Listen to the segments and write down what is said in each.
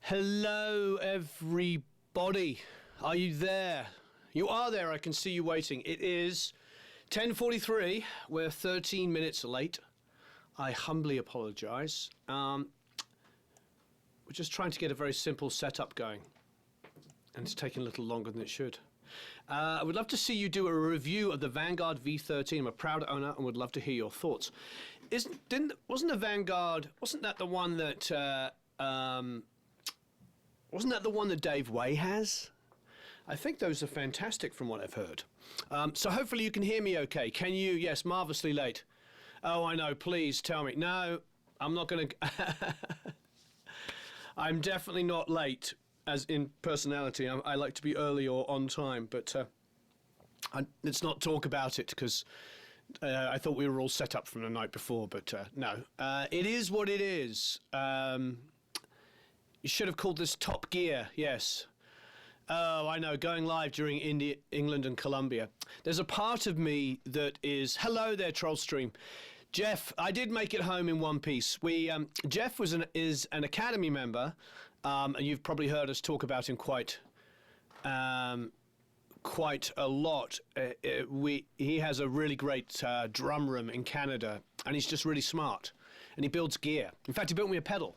Hello, everybody. Are you there? You are there. I can see you waiting. It is 10:43. We're 13 minutes late. I humbly apologise. We're just trying to get a very simple setup going, and it's taking a little longer than it should. I would love to see you do a review of the Vanguard V13. I'm a proud owner and would love to hear your thoughts. Wasn't the Vanguard? Wasn't that the one that? Wasn't that the one that Dave Way has? I think those are fantastic from what I've heard. So hopefully you can hear me okay. Can you? Yes, marvellously late. Oh, I know. Please tell me. No, I'm not going to. I'm definitely not late, as in personality. I like to be early or on time, but let's not talk about it because I thought we were all set up from the night before, but no. It is what it is. You should have called this Top Gear, yes. Oh, I know, going live during England and Colombia. There's a part of me that is... Hello there, Trollstream. Jeff, I did make it home in one piece. Jeff is an Academy member, and you've probably heard us talk about him quite a lot. He has a really great drum room in Canada, and he's just really smart. And he builds gear. In fact, he built me a pedal.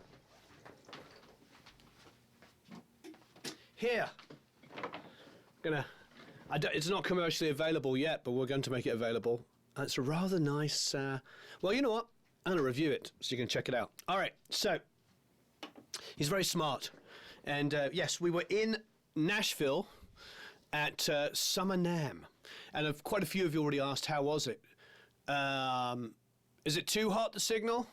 Here. It's not commercially available yet, but we're going to make it available. It's a rather nice... well, you know what? I'm going to review it so you can check it out. All right, so he's very smart. And yes, we were in Nashville at Summer NAMM. And quite a few of you already asked, how was it? Is it too hot, the signal?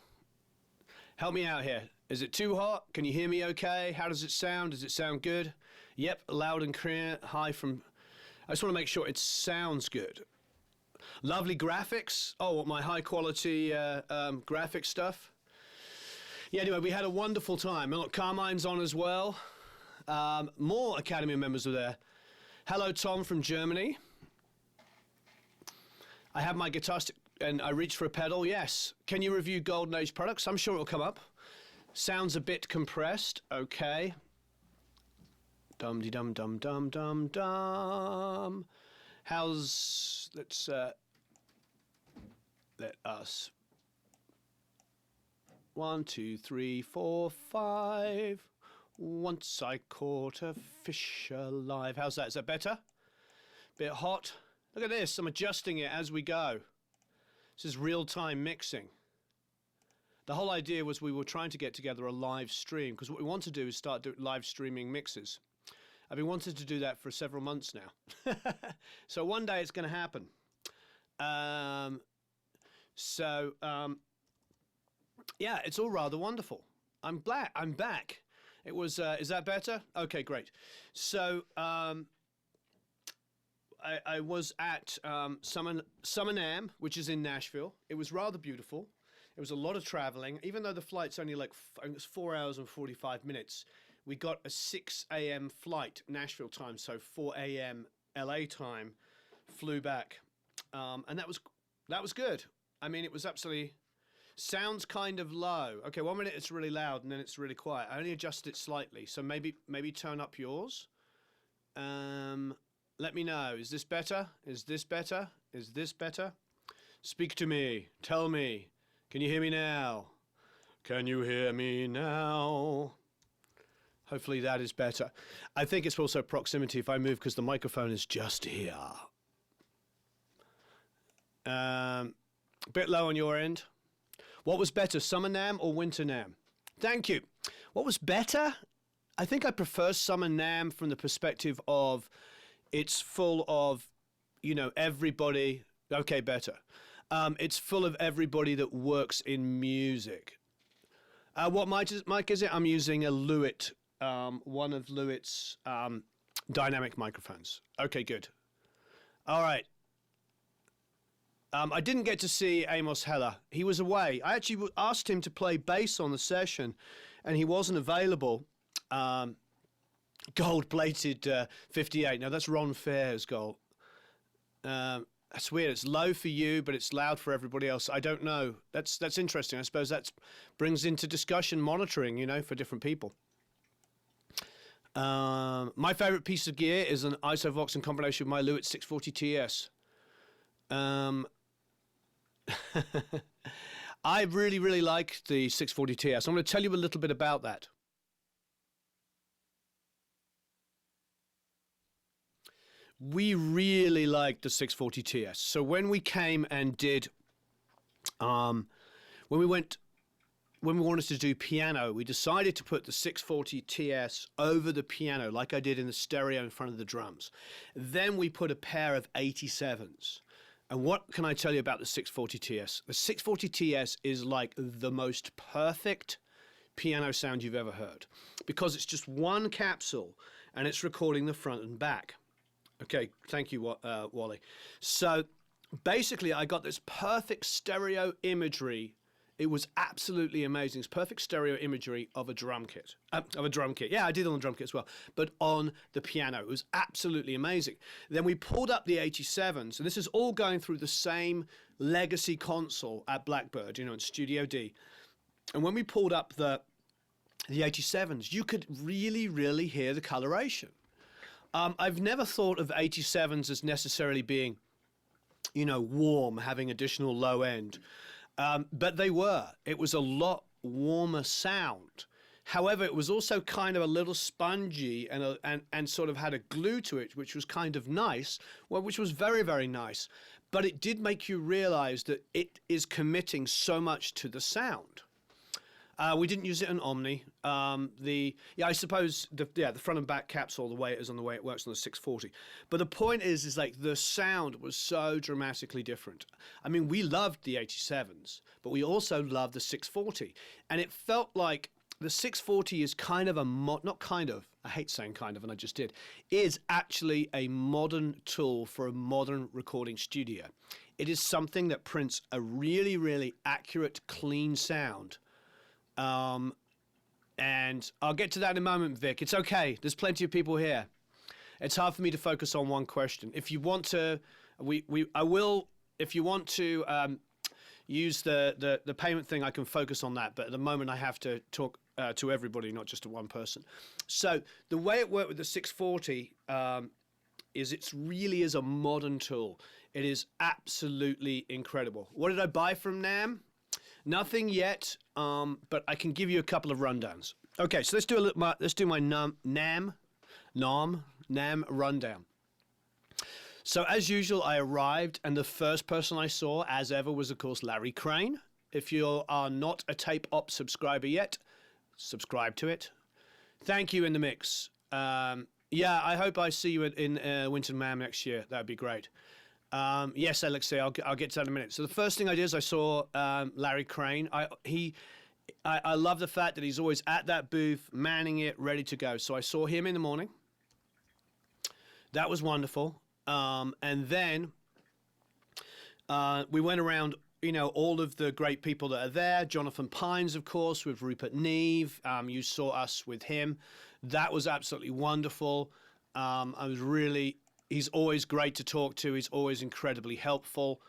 Help me out here. Is it too hot? Can you hear me okay? How does it sound? Does it sound good? Yep, loud and clear. Hi from... I just want to make sure it sounds good. Lovely graphics. Oh, my high quality graphic stuff. Yeah, anyway, we had a wonderful time. And look, Carmine's on as well. More Academy members are there. Hello, Tom from Germany. I have my guitar stick and I reached for a pedal. Yes. Can you review Golden Age products? I'm sure it'll come up. Sounds a bit compressed. Okay. Dum-de-dum-dum-dum-dum-dum. Let's let us 1, 2, 3, 4, 5. Once I caught a fish alive. How's that? Is that better? Bit hot. Look at this. I'm adjusting it as we go. This is real-time mixing. The whole idea was we were trying to get together a live stream because what we want to do is start doing live streaming mixes. I've been wanting to do that for several months now. So one day it's going to happen. Yeah, it's all rather wonderful. I'm back. It was, is that better? Okay, great. So I was at Summer NAMM, which is in Nashville. It was rather beautiful. It was a lot of traveling. Even though the flight's only like it was 4 hours and 45 minutes, we got a 6 a.m. flight, Nashville time, so 4 a.m. LA time, flew back. And that was good. I mean, it was absolutely... Sounds kind of low. Okay, 1 minute it's really loud and then it's really quiet. I only adjusted it slightly, so maybe turn up yours. Let me know. Is this better? Is this better? Is this better? Speak to me. Tell me. Can you hear me now? Can you hear me now? Hopefully that is better. I think it's also proximity if I move because the microphone is just here. Bit low on your end. What was better, Summer NAMM or Winter NAMM? Thank you. What was better? I think I prefer Summer NAMM from the perspective of it's full of, everybody. Okay, better. It's full of everybody that works in music. What mic is it? I'm using a Lewitt, one of Lewitt's dynamic microphones. Okay, good. All right. I didn't get to see Amos Heller. He was away. I actually asked him to play bass on the session, and he wasn't available. Gold-plated 58. Now, that's Ron Fair's gold. That's weird. It's low for you, but it's loud for everybody else. I don't know. That's interesting. I suppose that brings into discussion monitoring, for different people. My favorite piece of gear is an Isovox in combination with my Lewitt 640 TS. I really, really like the 640 TS. I'm going to tell you a little bit about that. We really liked the 640 TS. So when we came and did, when we wanted to do piano, we decided to put the 640 TS over the piano like I did in the stereo in front of the drums. Then we put a pair of 87s. And what can I tell you about the 640 TS? The 640 TS is like the most perfect piano sound you've ever heard because it's just one capsule and it's recording the front and back. Okay, thank you, Wally. So basically, I got this perfect stereo imagery. It was absolutely amazing. It's perfect stereo imagery of a drum kit. Yeah, I did on the drum kit as well, but on the piano. It was absolutely amazing. Then we pulled up the 87s, and this is all going through the same legacy console at Blackbird, in Studio D. And when we pulled up the 87s, you could really, really hear the coloration. I've never thought of 87s as necessarily being, warm, having additional low end. But they were. It was a lot warmer sound. However, it was also kind of a little spongy and sort of had a glue to it, which was kind of nice, which was very, very nice. But it did make you realize that it is committing so much to the sound. We didn't use it in Omni. I suppose the front and back capsule, the way it is and the way it works on the 640. But the point is like the sound was so dramatically different. I mean, we loved the 87s, but we also loved the 640. And it felt like the 640 is kind of I hate saying kind of, and I just did, is actually a modern tool for a modern recording studio. It is something that prints a really, really accurate, clean sound. And I'll get to that in a moment, Vic. It's okay. There's plenty of people here. It's hard for me to focus on one question. If you want to, I will. If you want to use the payment thing, I can focus on that. But at the moment, I have to talk to everybody, not just to one person. So the way it worked with the 640 is it really is a modern tool. It is absolutely incredible. What did I buy from NAMM? Nothing yet, but I can give you a couple of rundowns. Okay, so let's do my NAMM rundown. So as usual, I arrived, and the first person I saw, as ever, was of course Larry Crane. If you are not a Tape Op subscriber yet, subscribe to it. Thank you in the mix. Yeah, I hope I see you in Winton MAM next year. That'd be great. Yes, Alexei, I'll get to that in a minute. So the first thing I did is I saw Larry Crane. I love the fact that he's always at that booth, manning it, ready to go. So I saw him in the morning. That was wonderful. And then we went around, all of the great people that are there. Jonathan Pines, of course, with Rupert Neve. You saw us with him. That was absolutely wonderful. He's always great to talk to. He's always incredibly helpful.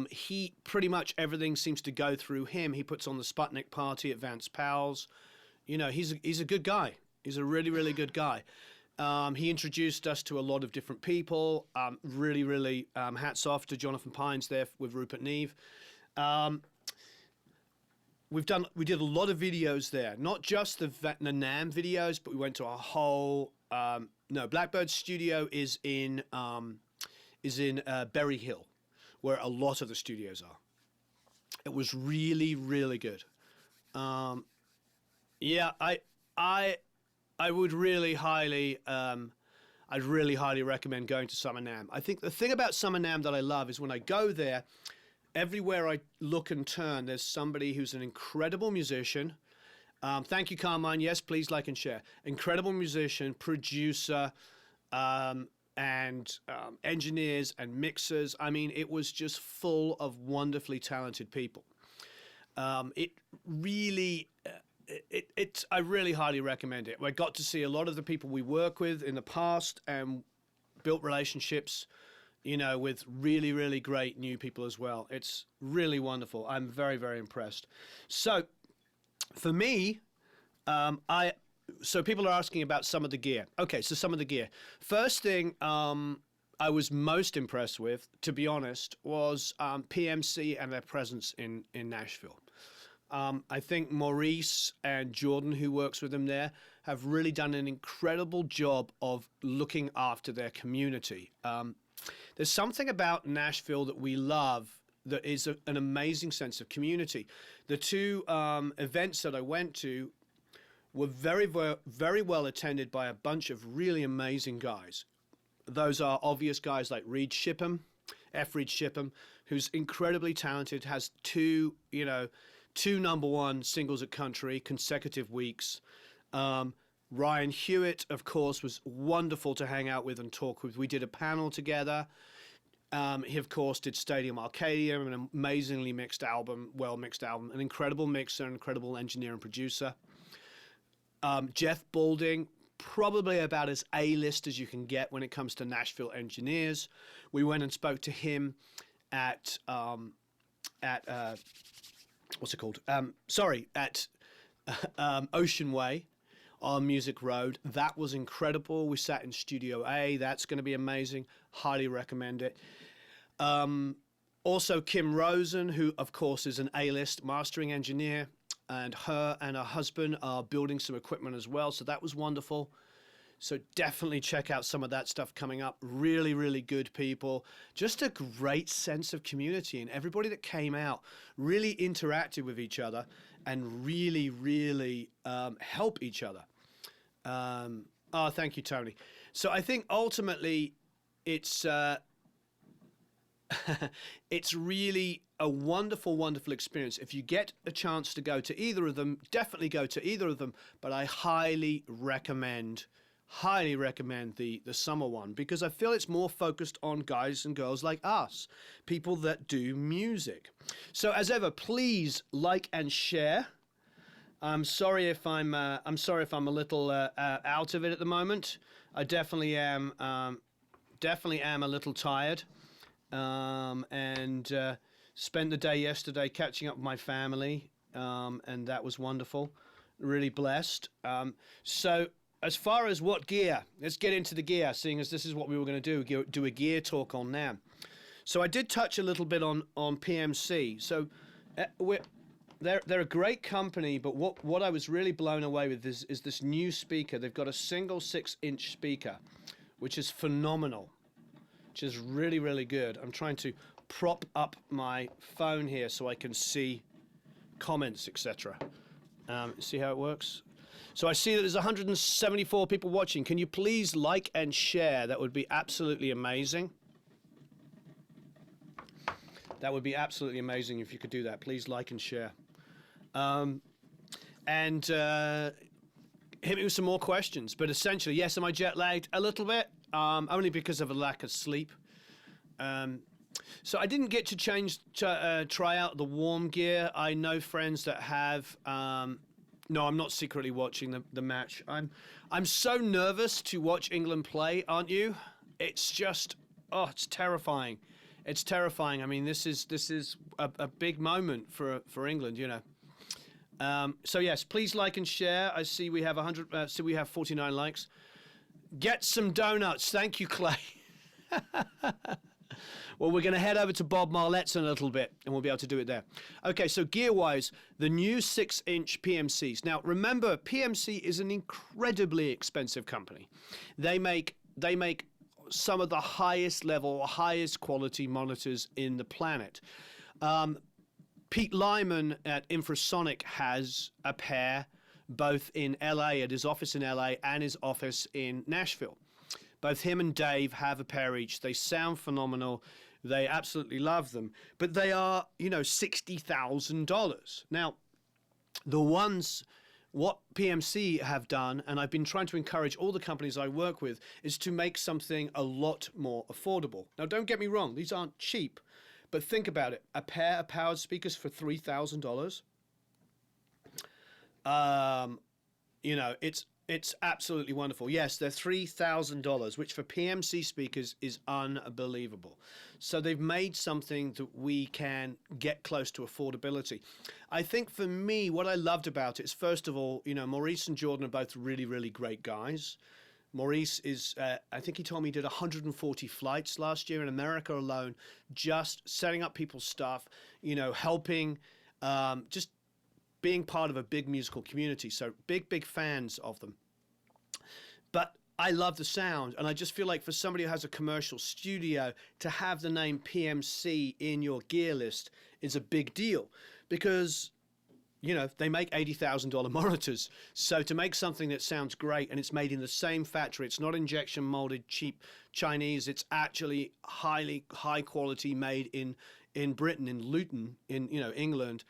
He pretty much everything seems to go through him. He puts on the Sputnik party at Vance Powell's. He's a good guy. He's a really, really good guy. He introduced us to a lot of different people. Really, really hats off to Jonathan Pines there with Rupert Neve. We did a lot of videos there, not just the NAMM videos, but we went to a whole. Blackbird's studio is in Berry Hill, where a lot of the studios are. It was really, really good. Yeah, I would really highly, I'd really highly recommend going to Summer NAMM. I think the thing about Summer NAMM that I love is when I go there, everywhere I look and turn, there's somebody who's an incredible musician. Thank you, Carmine. Yes, please like and share. Incredible musician, producer, and engineers and mixers. I mean, it was just full of wonderfully talented people. It really, I really highly recommend it. I got to see a lot of the people we work with in the past and built relationships, with really, really great new people as well. It's really wonderful. I'm very, very impressed. So, for me, So people are asking about some of the gear. Okay, so some of the gear. First thing I was most impressed with, to be honest, was PMC and their presence in Nashville. I think Maurice and Jordan, who works with them there, have really done an incredible job of looking after their community. There's something about Nashville that we love that is an amazing sense of community. The two events that I went to were very well attended by a bunch of really amazing guys. Those are obvious guys like Reed Shipham, Reed Shipham, who's incredibly talented, has two #1 singles at country, consecutive weeks. Ryan Huart, of course, was wonderful to hang out with and talk with. We did a panel together. He, of course, did Stadium Arcadia, an amazingly mixed album, well-mixed album, an incredible mixer, an incredible engineer and producer. Jeff Balding, probably about as A-list as you can get when it comes to Nashville engineers. We went and spoke to him at what's it called? At Ocean Way on Music Road. That was incredible. We sat in Studio A. That's going to be amazing. Highly recommend it. Also, Kim Rosen, who, of course, is an A-list mastering engineer, and her husband are building some equipment as well. So that was wonderful. So definitely check out some of that stuff coming up. Really, really good people. Just a great sense of community. And everybody that came out really interacted with each other and really, really help each other. Thank you, Tony. So I think ultimately it's it's really a wonderful, wonderful experience. If you get a chance to go to either of them, definitely go to either of them. But I highly recommend the summer one, because I feel it's more focused on guys and girls like us, people that do music. So as ever, please like and share. I'm sorry if I'm a little out of it at the moment. I definitely am a little tired, and spent the day yesterday catching up with my family, and that was wonderful. Really blessed. So as far as what gear, let's get into the gear, seeing as this is what we were going to do a gear talk on now. So I did touch a little bit on PMC. So they're a great company, but what I was really blown away with is this new speaker. They've got a single 6-inch speaker, which is phenomenal, which is really, really good. I'm trying to prop up my phone here so I can see comments, etc. See how it works? So I see that there's 174 people watching. Can you please like and share? That would be absolutely amazing. That would be absolutely amazing if you could do that. Please like and share. And hit me with some more questions. But essentially, yes, am I jet lagged? A little bit, only because of a lack of sleep. So I didn't get to try out the warm gear. I know friends that have. No, I'm not secretly watching the match. I'm so nervous to watch England play, aren't you? It's just, it's terrifying. It's terrifying. I mean, this is a big moment for England, you know. So yes, please like and share. I see we have 49 likes. Get some donuts. Thank you, Clay. Well, we're going to head over to Bob Marlette's in a little bit, and we'll be able to do it there. Okay, so gear-wise, the new 6-inch PMCs. Now, remember, PMC is an incredibly expensive company. They make some of the highest level, highest quality monitors in the planet. Pete Lyman at Infrasonic has a pair, both in LA, at his office in LA, and his office in Nashville. Both him and Dave have a pair each. They sound phenomenal. They absolutely love them. But they are, $60,000. Now, what PMC have done, and I've been trying to encourage all the companies I work with, is to make something a lot more affordable. Now, don't get me wrong. These aren't cheap. But think about it. A pair of powered speakers for $3,000. It's absolutely wonderful. Yes, they're $3,000, which for PMC speakers is unbelievable. So they've made something that we can get close to affordability. I think for me, what I loved about it is, first of all, you know, Maurice and Jordan are both really, really great guys. Maurice is, I think he told me he did 140 flights last year in America alone, just setting up people's stuff, you know, helping, just being part of a big musical community. So big fans of them. But I love the sound, and I just feel like for somebody who has a commercial studio, to have the name PMC in your gear list is a big deal, because, you know, they make $80,000 monitors. So to make something that sounds great, and it's made in the same factory, it's not injection molded, cheap Chinese, it's actually high quality, made in Britain, in Luton, in, you know, England,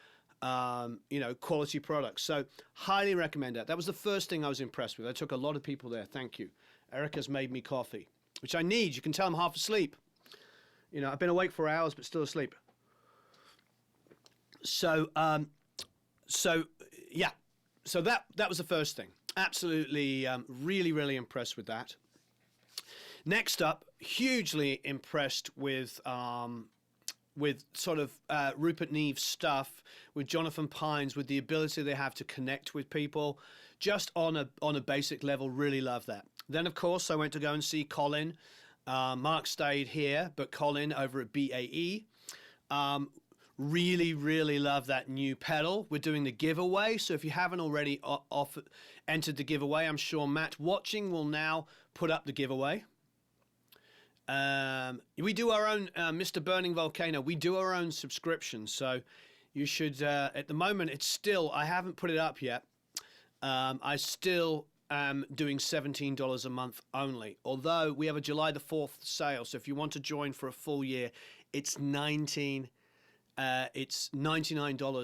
you know, quality products. So highly recommend that. That was the first thing I was impressed with. I took a lot of people there. Thank you. Erica's made me coffee, which I need. You can tell I'm half asleep. You know, I've been awake for hours, but still asleep. So, yeah. So that was the first thing. Absolutely, really impressed with that. Next up, hugely impressed with sort of Rupert Neve's stuff, with Jonathan Pines, with the ability they have to connect with people, just on a basic level. Really love that. Then, of course, I went to go and see Colin. Mark stayed here, but Colin over at BAE. Really love that new pedal. We're doing the giveaway, so if you haven't already entered the giveaway, I'm sure Matt watching will now put up the giveaway. We do our own, Mr. Burning Volcano, we do our own subscription, so you should, at the moment, it's still, I haven't put it up yet, I still am doing $17 a month only, although we have a July the 4th sale, so if you want to join for a full year, it's $99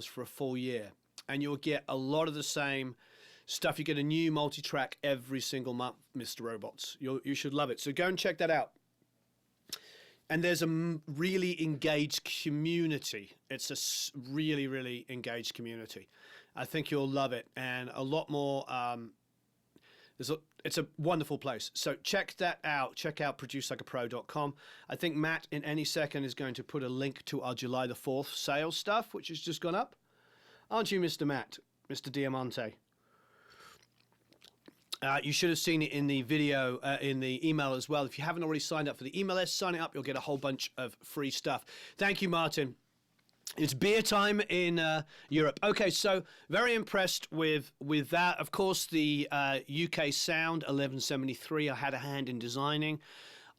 for a full year, and you'll get a lot of the same stuff. You get a new multi-track every single month, Mr. Robots. You should love it, so go and check that out. And there's a really engaged community. It's a really engaged community. I think you'll love it, and a lot more. It's a wonderful place. So check that out. Check out producelikeapro.com. I think Matt in any second is going to put a link to our July the 4th sales stuff, which has just gone up. Aren't you, Mr. Matt? Mr. Diamante? You should have seen it in the video, in the email as well. If you haven't already signed up for the email list, sign it up. You'll get a whole bunch of free stuff. Thank you, Martin. It's beer time in Europe. Okay, so very impressed with that. Of course, the UK Sound 1173 I had a hand in designing.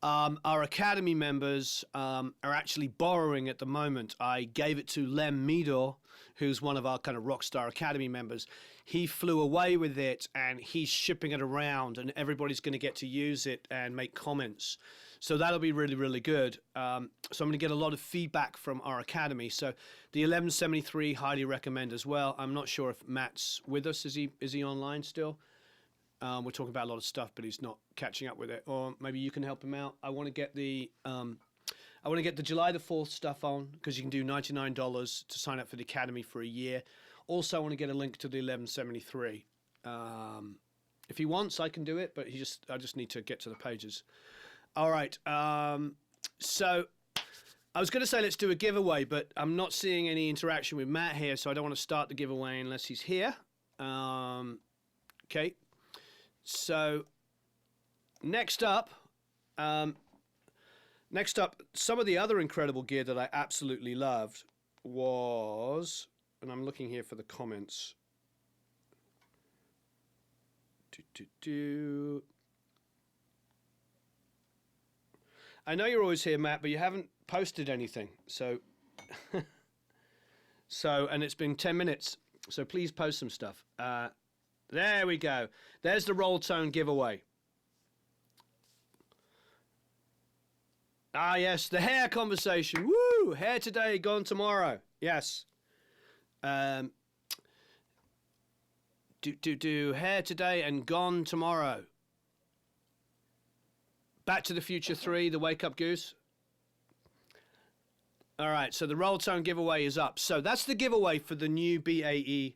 Our Academy members are actually borrowing at the moment. I gave it to Lem Meador, who's one of our kind of Rockstar Academy members. He flew away with it, and he's shipping it around, and everybody's going to get to use it and make comments. So that'll be really good. So I'm going to get a lot of feedback from our Academy. So the 1173, highly recommend as well. I'm not sure if Matt's with us. Is he online still? We're talking about a lot of stuff, but he's not catching up with it. Or maybe you can help him out. I want to get the July the 4th stuff on, because you can do $99 to sign up for the Academy for a year. Also, I want to get a link to the 1173. If he wants, I can do it, but I just need to get to the pages. All right. So I was going to say let's do a giveaway, but I'm not seeing any interaction with Matt here, so I don't want to start the giveaway unless he's here. Okay. So next up, some of the other incredible gear that I absolutely loved was, and I'm looking here for the comments. I know you're always here, Matt, but you haven't posted anything. So, and it's been 10 minutes, so please post some stuff. There we go. There's the Roll Tone giveaway. Ah, yes, the hair conversation. Woo! Hair today, gone tomorrow. Yes. Hair today and gone tomorrow. Back to the Future 3, the Wake Up Goose. All right, so the Roll Tone giveaway is up. So that's the giveaway for the new BAE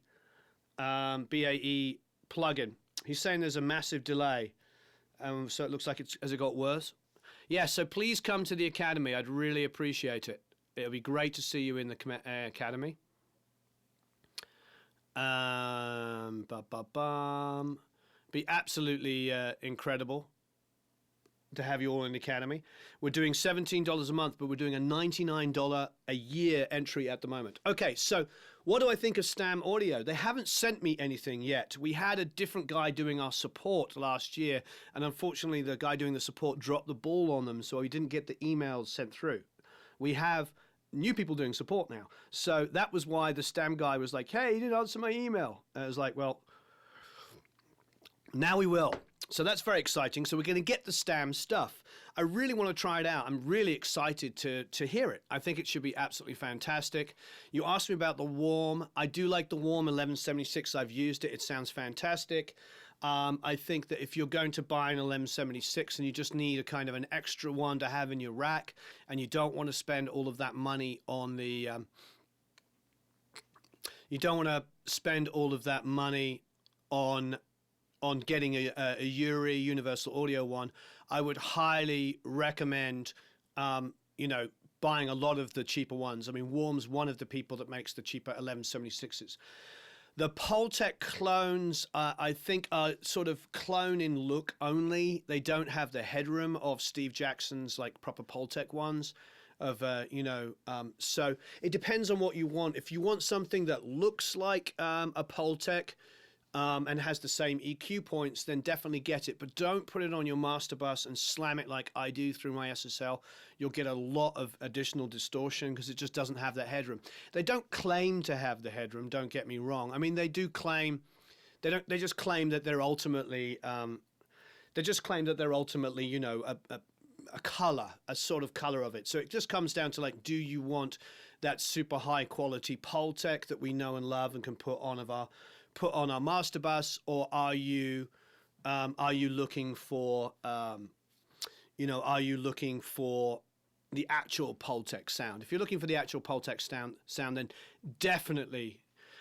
plugin. He's saying there's a massive delay. So it looks like has it got worse? Yeah, so please come to the Academy. I'd really appreciate it. It'll be great to see you in the Academy. Be absolutely incredible to have you all in the Academy. We're doing $17 a month, but we're doing a $99 a year entry at the moment. Okay, so what do I think of Stam Audio? They haven't sent me anything yet. We had a different guy doing our support last year, and unfortunately the guy doing the support dropped the ball on them, so we didn't get the emails sent through. We have new people doing support now. So that was why the Stam guy was like, hey, you didn't answer my email. And I was like, well, now we will. So that's very exciting. So we're going to get the Stam stuff. I really want to try it out. I'm really excited to hear it. I think it should be absolutely fantastic. You asked me about the Warm. I do like the Warm 1176. I've used it. It sounds fantastic. I think that if you're going to buy an 1176 and you just need a kind of an extra one to have in your rack, and you don't want to spend all of that money on the, you don't want to spend all of that money on getting a URI Universal Audio one, I would highly recommend, buying a lot of the cheaper ones. I mean, Warm's one of the people that makes the cheaper 1176s. The Pultec clones, I think, are sort of clone in look only. They don't have the headroom of Steve Jackson's like proper Pultec ones. So it depends on what you want. If you want something that looks like a Pultec and has the same EQ points, then definitely get it. But don't put it on your master bus and slam it like I do through my SSL. You'll get a lot of additional distortion because it just doesn't have that headroom. They don't claim to have the headroom, don't get me wrong. I mean, they do claim, they just claim that they're ultimately, a color, a sort of color of it. So it just comes down to like, do you want that super high quality Pultec that we know and love and can put on our master bus, or are you looking for the actual Pultec sound? If you're looking for the actual Pultec sound, then definitely.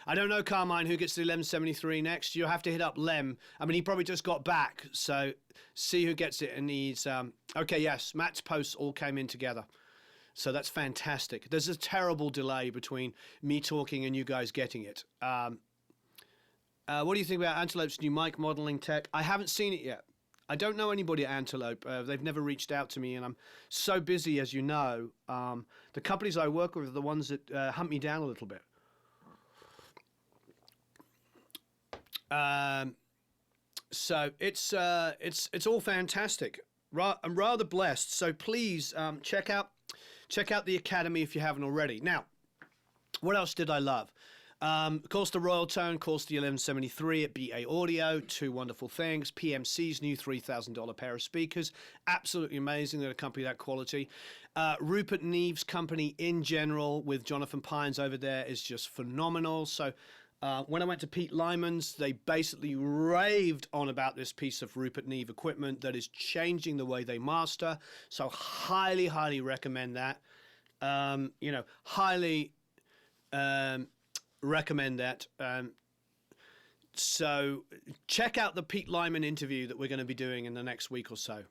I don't know, Carmine, who gets the 1173 next. You'll have to hit up Lem. I mean, he probably just got back, so see who gets it. And he's okay. Yes, Matt's posts all came in together, so that's fantastic. There's a terrible delay between me talking and you guys getting it. What do you think about Antelope's new mic modeling tech? I haven't seen it yet. I don't know anybody at Antelope. They've never reached out to me, and I'm so busy, as you know. The companies I work with are the ones that hunt me down a little bit. So it's all fantastic. I'm rather blessed. So please check out the Academy if you haven't already. Now, what else did I love? Of course, the Royal Tone, of course, the 1173 at BA Audio, two wonderful things. PMC's new $3,000 pair of speakers, absolutely amazing that a company that quality. Rupert Neve's company in general with Jonathan Pines over there is just phenomenal. So when I went to Pete Lyman's, they basically raved on about this piece of Rupert Neve equipment that is changing the way they master. So highly, highly recommend that. Highly recommend that. So check out the Pete Lyman interview that we're going to be doing in the next week or so.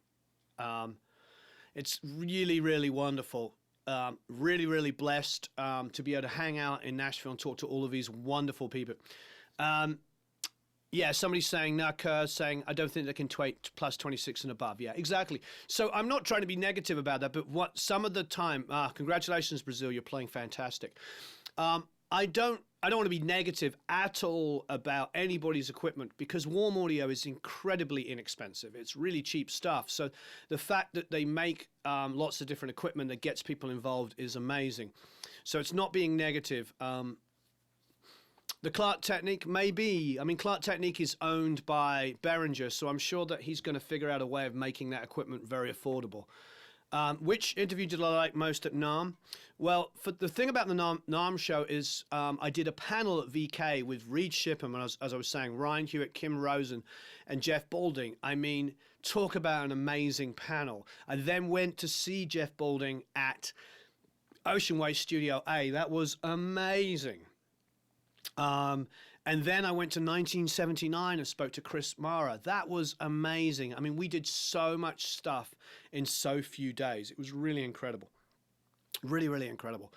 It's really, really wonderful. Really, really blessed to be able to hang out in Nashville and talk to all of these wonderful people. Yeah, somebody's saying, saying, I don't think they can tweet plus 26 and above. Yeah, exactly. So I'm not trying to be negative about that, but what some of the time, congratulations, Brazil, you're playing fantastic. I don't want to be negative at all about anybody's equipment because Warm Audio is incredibly inexpensive. It's really cheap stuff. So the fact that they make lots of different equipment that gets people involved is amazing. So it's not being negative. The Clark Technique, maybe. I mean, Clark Technique is owned by Behringer, so I'm sure that he's going to figure out a way of making that equipment very affordable. Which interview did I like most at NAMM? Well, for the thing about the NAMM show is I did a panel at VK with Reed Shipham, and as I was saying, Ryan Hewitt, Kim Rosen, and Jeff Balding. I mean, talk about an amazing panel. I then went to see Jeff Balding at Ocean Way Studio A. That was amazing. And then I went to 1979 and spoke to Chris Mara. That was amazing. I mean, we did so much stuff in so few days. It was really incredible. Really, really incredible.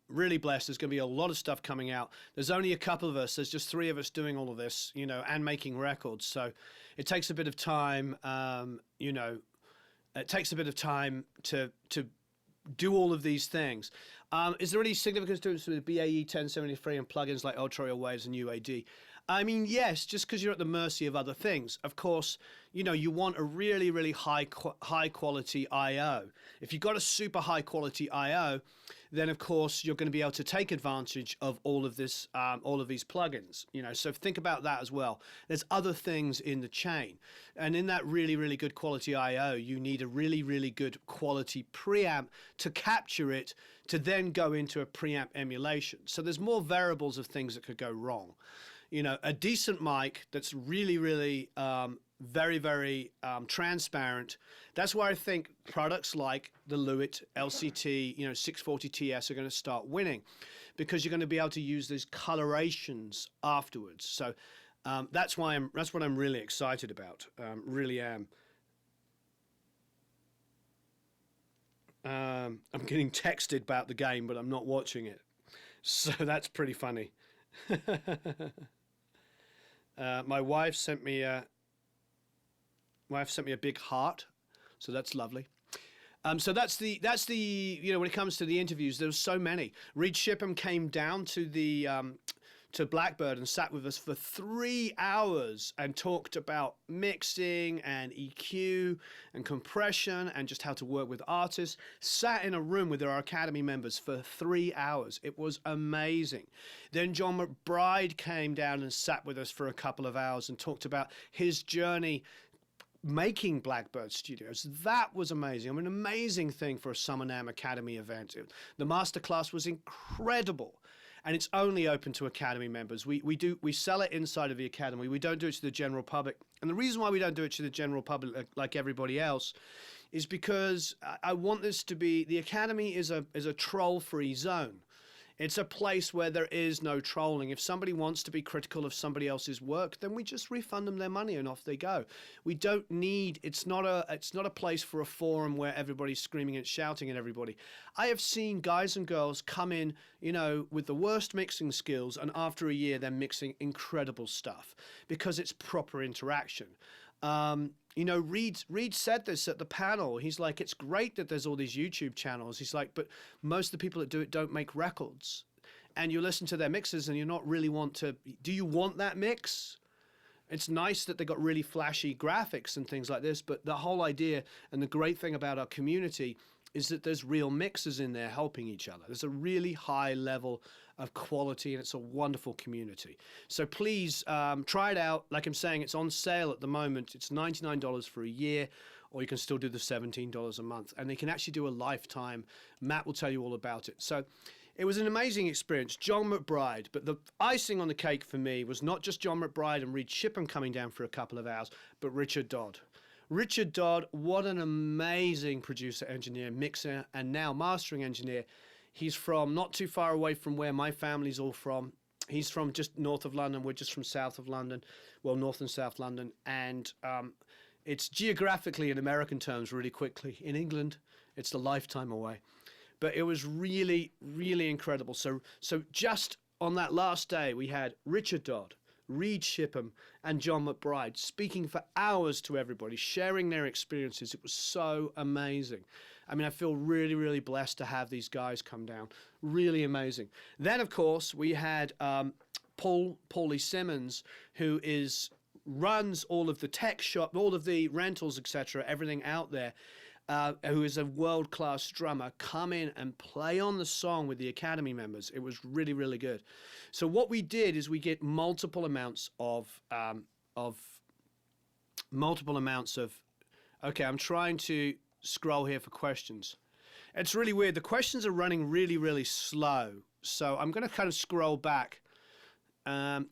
Really blessed. There's going to be a lot of stuff coming out. There's only a couple of us. There's just 3 of us doing all of this, you know, and making records. So it takes a bit of time, you know, it takes a bit of time to do all of these things. Is there any significance to it with BAE 1073 and plugins like Ultra Waves and UAD? I mean, yes, just because you're at the mercy of other things. Of course, you know, you want a really, really high quality I/O. If you've got a super high quality I/O, then of course you're going to be able to take advantage of all of this, all of these plugins. You know, so think about that as well. There's other things in the chain, and in that really, really good quality I/O, you need a really, really good quality preamp to capture it, to then go into a preamp emulation. So there's more variables of things that could go wrong. You know, a decent mic that's really, really very, very transparent. That's why I think products like the Lewitt LCT, you know, 640 TS are going to start winning, because you're going to be able to use these colorations afterwards. So that's what I'm really excited about. Really am. I'm getting texted about the game, but I'm not watching it. So that's pretty funny. My wife sent me a big heart, so that's lovely. So that's the you know, when it comes to the interviews, there's so many. Reed Shipham came down to the to Blackbird and sat with us for 3 hours and talked about mixing and EQ and compression and just how to work with artists. Sat in a room with our Academy members for 3 hours. It was amazing. Then John McBride came down and sat with us for a couple of hours and talked about his journey making Blackbird Studios. That was amazing. I mean, an amazing thing for a Summer NAMM Academy event. The masterclass was incredible. And it's only open to Academy members. We sell it inside of the Academy. We don't do it to the general public. And the reason why we don't do it to the general public like everybody else is because I want this to be, the Academy is a troll-free zone. It's a place where there is no trolling. If somebody wants to be critical of somebody else's work, then we just refund them their money and off they go. We don't need, it's not a place for a forum where everybody's screaming and shouting at everybody. I have seen guys and girls come in, you know, with the worst mixing skills, and after a year they're mixing incredible stuff because it's proper interaction. You know, Reed said this at the panel. He's like, it's great that there's all these YouTube channels. He's like, but most of the people that do it don't make records. And you listen to their mixes and you're not really do you want that mix? It's nice that they got really flashy graphics and things like this, but the whole idea and the great thing about our community is that there's real mixers in there helping each other. There's a really high level of quality, and it's a wonderful community. So please try it out. Like I'm saying, it's on sale at the moment. It's $99 for a year, or you can still do the $17 a month. And they can actually do a lifetime. Matt will tell you all about it. So it was an amazing experience. John McBride, but the icing on the cake for me was not just John McBride and Reed Shipham coming down for a couple of hours, but Richard Dodd. Richard Dodd, what an amazing producer, engineer, mixer, and now mastering engineer. He's from not too far away from where my family's all from. He's from just north of London. We're just from south of London, well, north and south London. And it's geographically, in American terms, really quickly. In England, it's a lifetime away. But it was really, really incredible. So just on that last day, we had Richard Dodd, Reed Shipham, and John McBride speaking for hours to everybody, sharing their experiences. It was so amazing. I mean, I feel really, really blessed to have these guys come down. Really amazing. Then, of course, we had Paulie Simmons, who runs all of the tech shop, all of the rentals, etc., everything out there, who is a world-class drummer, come in and play on the song with the Academy members. It was really, really good. So what we did is we get multiple amounts of okay, I'm trying to scroll here for questions. It's really weird. The questions are running really, really slow. So I'm going to kind of scroll back. I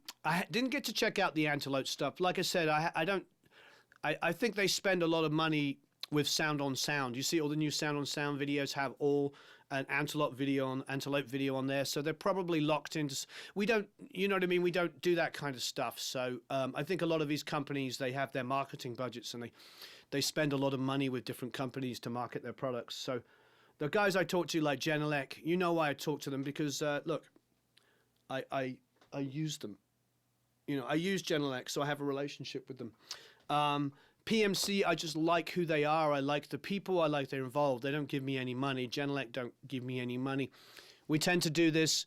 didn't get to check out the Antelope stuff. Like I said, I think they spend a lot of money with sound on sound. You see all the new sound on sound videos have all an antelope video on there, so they're probably locked into. We don't, you know what I mean? We don't do that kind of stuff. So I think a lot of these companies, they have their marketing budgets, and they spend a lot of money with different companies to market their products. So the guys I talk to, like Genelec, you know why I talk to them, because look, I use them. You know, I use Genelec, so I have a relationship with them. PMC, I just like who they are. I like the people. I like they're involved. They don't give me any money. Genelec don't give me any money. We tend to do this.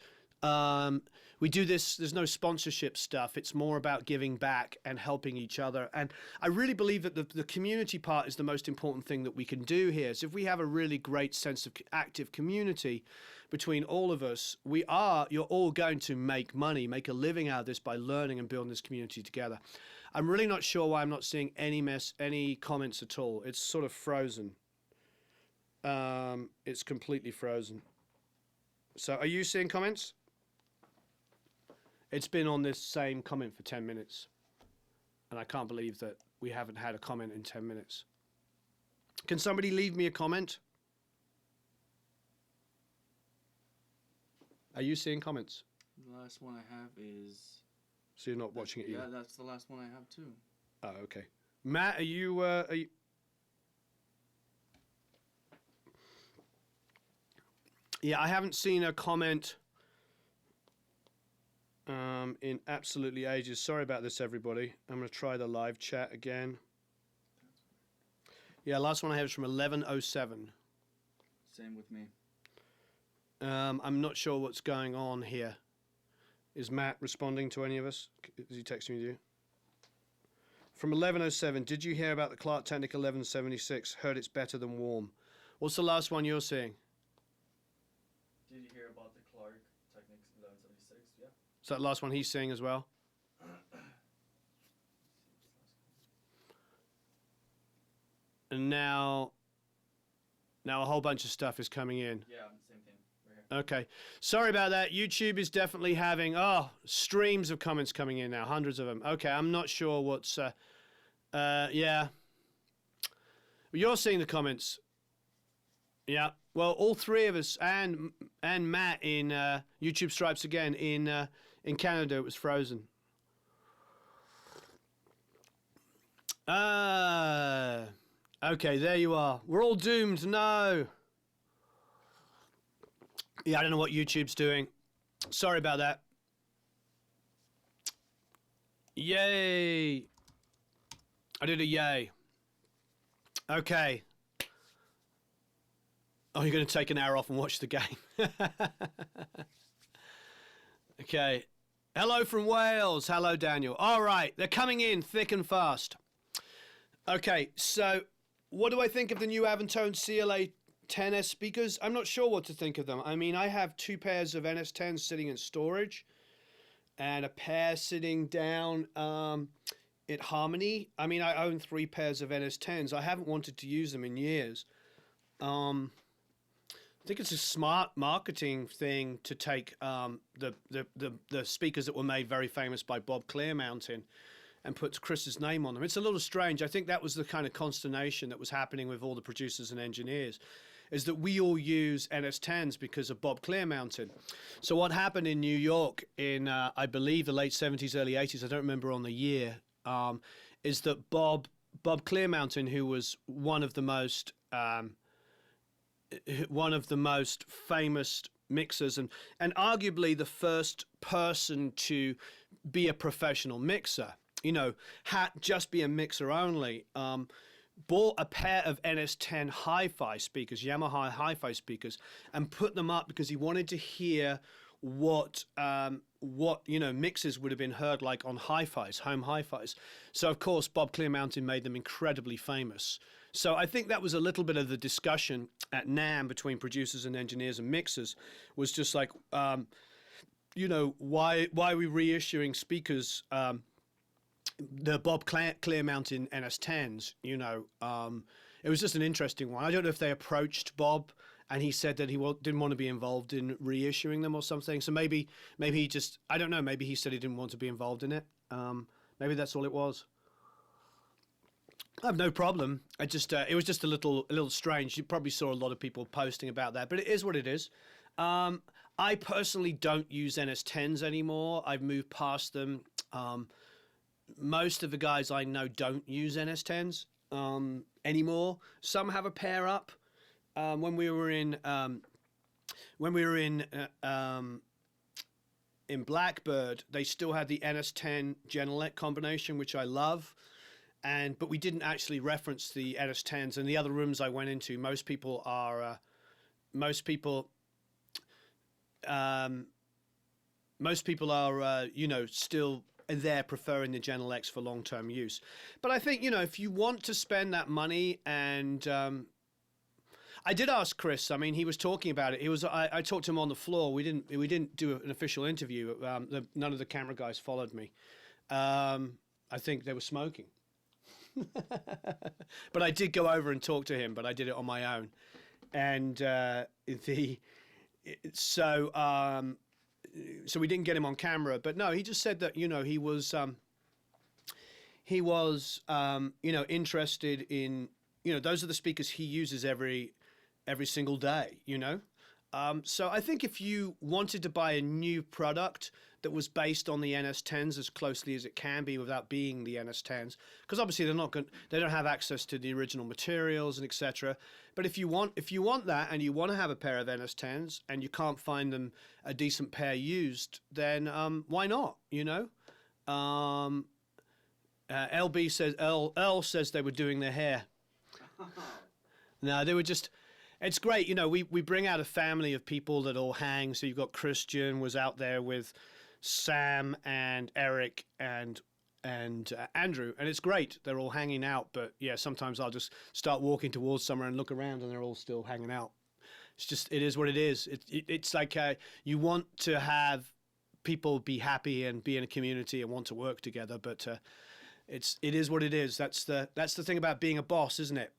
We do this. There's no sponsorship stuff. It's more about giving back and helping each other. And I really believe that the community part is the most important thing that we can do here. So if we have a really great sense of active community between all of us, you're all going to make money, make a living out of this by learning and building this community together. I'm really not sure why I'm not seeing any comments at all. It's sort of frozen. It's completely frozen. So are you seeing comments? It's been on this same comment for 10 minutes. And I can't believe that we haven't had a comment in 10 minutes. Can somebody leave me a comment? Are you seeing comments? The last one I have is... So you're not watching it either? Yeah, that's the last one I have too. Oh, okay. Matt, are you... Yeah, I haven't seen a comment in absolutely ages. Sorry about this, everybody. I'm going to try the live chat again. Yeah, last one I have is from 11:07. Same with me. I'm not sure what's going on here. Is Matt responding to any of us? Is he texting you? From 11:07, did you hear about the Clark Technic 1176? Heard it's better than warm. What's the last one you're seeing? Did you hear about the Clark Technic 1176? Yeah. Is that the last one he's seeing as well? And now a whole bunch of stuff is coming in. Yeah, same thing. Right here. Okay. Sorry about that. YouTube is definitely having, streams of comments coming in now, hundreds of them. Okay, I'm not sure what's, yeah. You're seeing the comments. Yeah. Well, all three of us and Matt in YouTube Stripes again in Canada, it was frozen. Okay, there you are. We're all doomed. No. Yeah, I don't know what YouTube's doing. Sorry about that. Yay. I did a yay. Okay. Oh, you're going to take an hour off and watch the game. Okay. Hello from Wales. Hello, Daniel. All right. They're coming in thick and fast. Okay. So what do I think of the new Avantone CLA 10S speakers? I'm not sure what to think of them. I mean, I have two pairs of NS10s sitting in storage and a pair sitting down at Harmony. I mean, I own 3 pairs of NS10s. I haven't wanted to use them in years. I think it's a smart marketing thing to take the speakers that were made very famous by Bob Clearmountain and put Chris's name on them. It's a little strange. I think that was the kind of consternation that was happening with all the producers and engineers, is that we all use NS10s because of Bob Clearmountain. So what happened in New York in, I believe, the late 70s, early 80s, I don't remember on the year, is that Bob Clearmountain, who was one of the most famous mixers and arguably the first person to be a professional mixer, just be a mixer only, bought a pair of NS10 hi-fi speakers, Yamaha hi-fi speakers, and put them up because he wanted to hear what mixes would have been heard like on hi-fis, home hi-fis. So of course Bob Clearmountain made them incredibly famous. So I think that was a little bit of the discussion at NAMM between producers and engineers and mixers, was just like, why are we reissuing speakers, the Bob Clearmountain NS10s, it was just an interesting one. I don't know if they approached Bob and he said that he didn't want to be involved in reissuing them or something. So maybe he just, I don't know, maybe he said he didn't want to be involved in it. Maybe that's all it was. I have no problem. I just it was just a little strange. You probably saw a lot of people posting about that, but it is what it is. I personally don't use NS10s anymore. I've moved past them. Most of the guys I know don't use NS10s anymore. Some have a pair up. When we were in Blackbird, they still had the NS10 Genelec combination, which I love. But we didn't actually reference the NS10s. And the other rooms I went into, most people are still there preferring the Genelecs for long-term use. But I think, if you want to spend that money, and I did ask Chris. I mean, he was talking about it. I talked to him on the floor. We didn't do an official interview. None of the camera guys followed me. I think they were smoking. But I did go over and talk to him, but I did it on my own. And so we didn't get him on camera. But no, he just said that, he was interested in, those are the speakers he uses every single day, So I think if you wanted to buy a new product that was based on the NS10s as closely as it can be without being the NS10s, because obviously they don't have access to the original materials and etc. But if you want that and you want to have a pair of NS10s and you can't find them a decent pair used, then why not? LB says Earl says they were doing their hair. No, they were just. It's great, we bring out a family of people that all hang. So you've got Christian was out there with Sam and Eric and Andrew, and it's great. They're all hanging out, but yeah, sometimes I'll just start walking towards somewhere and look around, and they're all still hanging out. It is what it is. It's like you want to have people be happy and be in a community and want to work together, but it is what it is. That's the thing about being a boss, isn't it?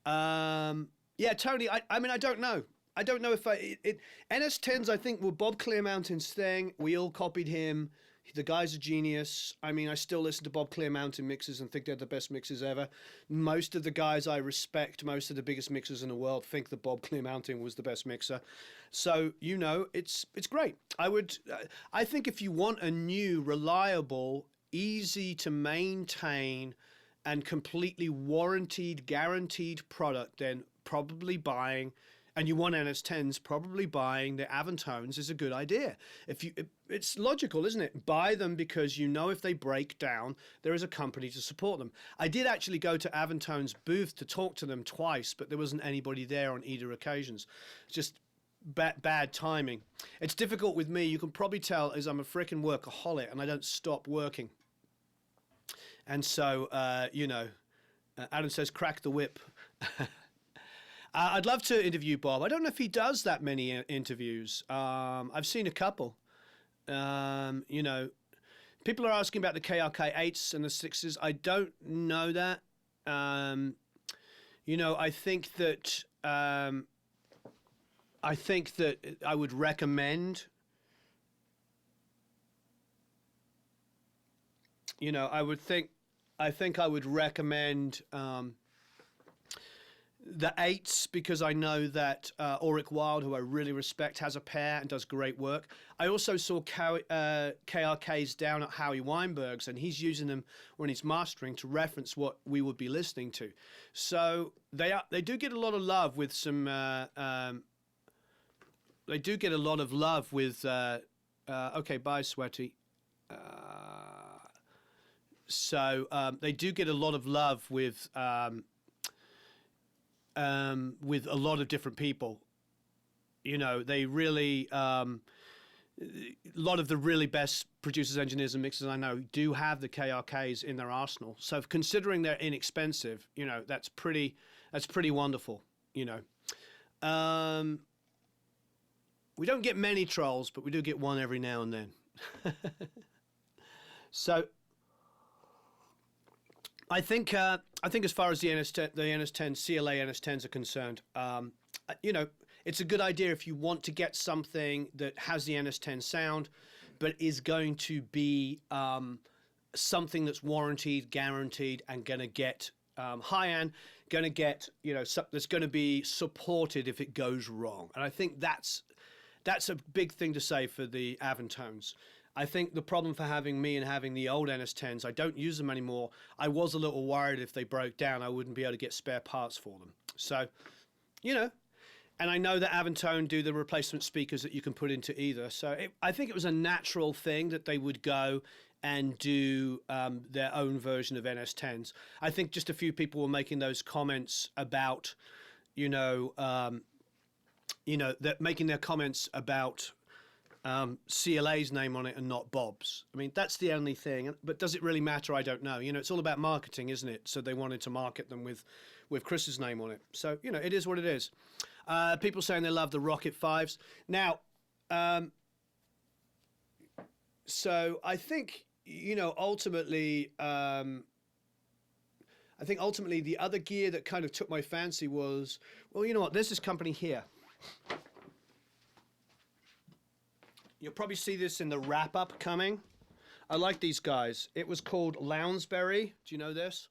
Yeah, Tony, I mean, I don't know. I don't know if NS10s, I think, were Bob Clearmountain's thing. We all copied him. The guy's a genius. I mean, I still listen to Bob Clearmountain mixes and think they're the best mixes ever. Most of the guys I respect, most of the biggest mixers in the world, think that Bob Clearmountain was the best mixer. So, it's great. I think if you want a new, reliable, easy to maintain, and completely warranted, guaranteed product, then probably buying, and you want NS10s, probably buying the Avantones is a good idea. It's logical, isn't it? Buy them because if they break down, there is a company to support them. I did actually go to Avantone's booth to talk to them twice, but there wasn't anybody there on either occasions. Just bad timing. It's difficult with me. You can probably tell as I'm a freaking workaholic and I don't stop working. And so, Adam says, crack the whip. I'd love to interview Bob. I don't know if he does that many interviews. I've seen a couple. People are asking about the KRK 8s and the 6s. I don't know that. I think that I would recommend. I think I would recommend the 8s because I know that Ulrich Wild, who I really respect, has a pair and does great work. I also saw KRKs down at Howie Weinberg's, and he's using them when he's mastering to reference what we would be listening to. So they do get a lot of love with some. They do get a lot of love with. Okay, bye, Sweaty. So they do get a lot of love with a lot of different people. They really a lot of the really best producers, engineers, and mixers I know do have the KRKs in their arsenal. So considering they're inexpensive, that's pretty wonderful. We don't get many trolls, but we do get one every now and then. So. I think as far as the NS10 CLA NS10s are concerned, it's a good idea if you want to get something that has the NS10 sound, but is going to be something that's warranted, guaranteed, and going to get high-end, going to get, that's going to be supported if it goes wrong. And I think that's a big thing to say for the Avantones. I think the problem for having the old NS10s, I don't use them anymore. I was a little worried if they broke down, I wouldn't be able to get spare parts for them. So, and I know that Avantone do the replacement speakers that you can put into either. So I think it was a natural thing that they would go and do their own version of NS10s. I think just a few people were making those comments about, making their comments about CLA's name on it and not Bob's. I mean, that's the only thing. But does it really matter? I don't know. It's all about marketing, isn't it? So they wanted to market them with Chris's name on it. So, it is what it is. People saying they love the Rocket 5s. Now, so I think, ultimately, the other gear that kind of took my fancy was, well, you know what? There's this company here. You'll probably see this in the wrap-up coming. I like these guys. It was called Lounsbury. Do you know this?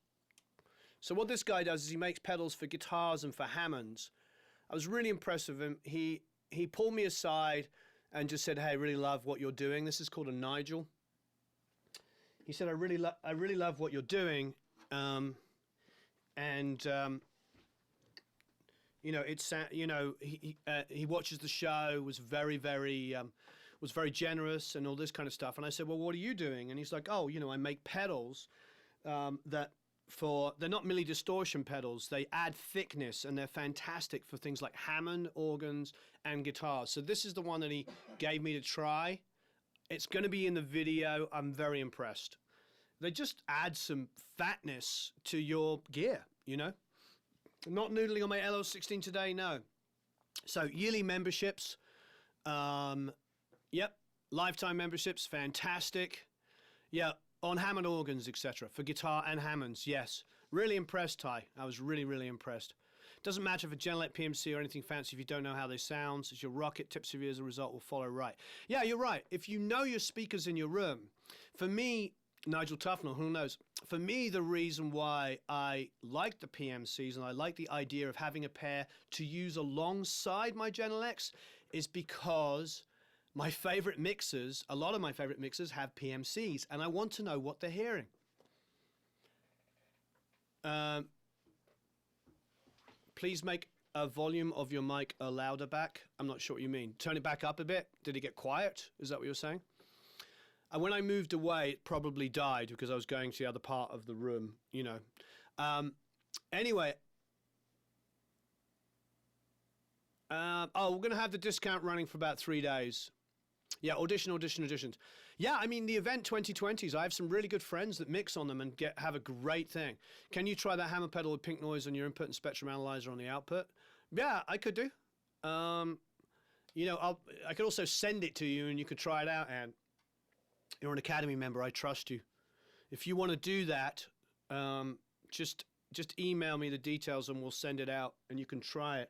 So what this guy does is he makes pedals for guitars and for Hammonds. I was really impressed with him. He pulled me aside and just said, "Hey, I really love what you're doing." This is called a Nigel. He said, I really love what you're doing. He watches the show, was very generous and all this kind of stuff. And I said, well, what are you doing? And he's like, oh, I make pedals they're not Milli distortion pedals. They add thickness and they're fantastic for things like Hammond organs and guitars. So this is the one that he gave me to try. It's going to be in the video. I'm very impressed. They just add some fatness to your gear, Not noodling on my LL16 today, no. So yearly memberships, yep. Lifetime memberships, fantastic. Yeah, on Hammond organs, etc. For guitar and Hammonds, yes. Really impressed, Ty. I was really, really impressed. Doesn't matter if a Genelec PMC or anything fancy if you don't know how they sound. As your Rocket tips of you as a result will follow right. Yeah, you're right. If you know your speakers in your room, for me, Nigel Tufnell, who knows? For me, the reason why I like the PMCs and I like the idea of having a pair to use alongside my Genelecs is because my favorite mixers, a lot of my favorite mixers have PMCs, and I want to know what they're hearing. Please make a volume of your mic a louder back. I'm not sure what you mean. Turn it back up a bit. Did it get quiet? Is that what you're saying? And when I moved away, it probably died because I was going to the other part of the room, Anyway. We're going to have the discount running for about 3 days. Yeah, auditions. Yeah, I mean, the event 2020s, I have some really good friends that mix on them and have a great thing. Can you try that hammer pedal with pink noise on your input and spectrum analyzer on the output? Yeah, I could do. I could also send it to you and you could try it out, and you're an Academy member. I trust you. If you want to do that, just email me the details and we'll send it out and you can try it.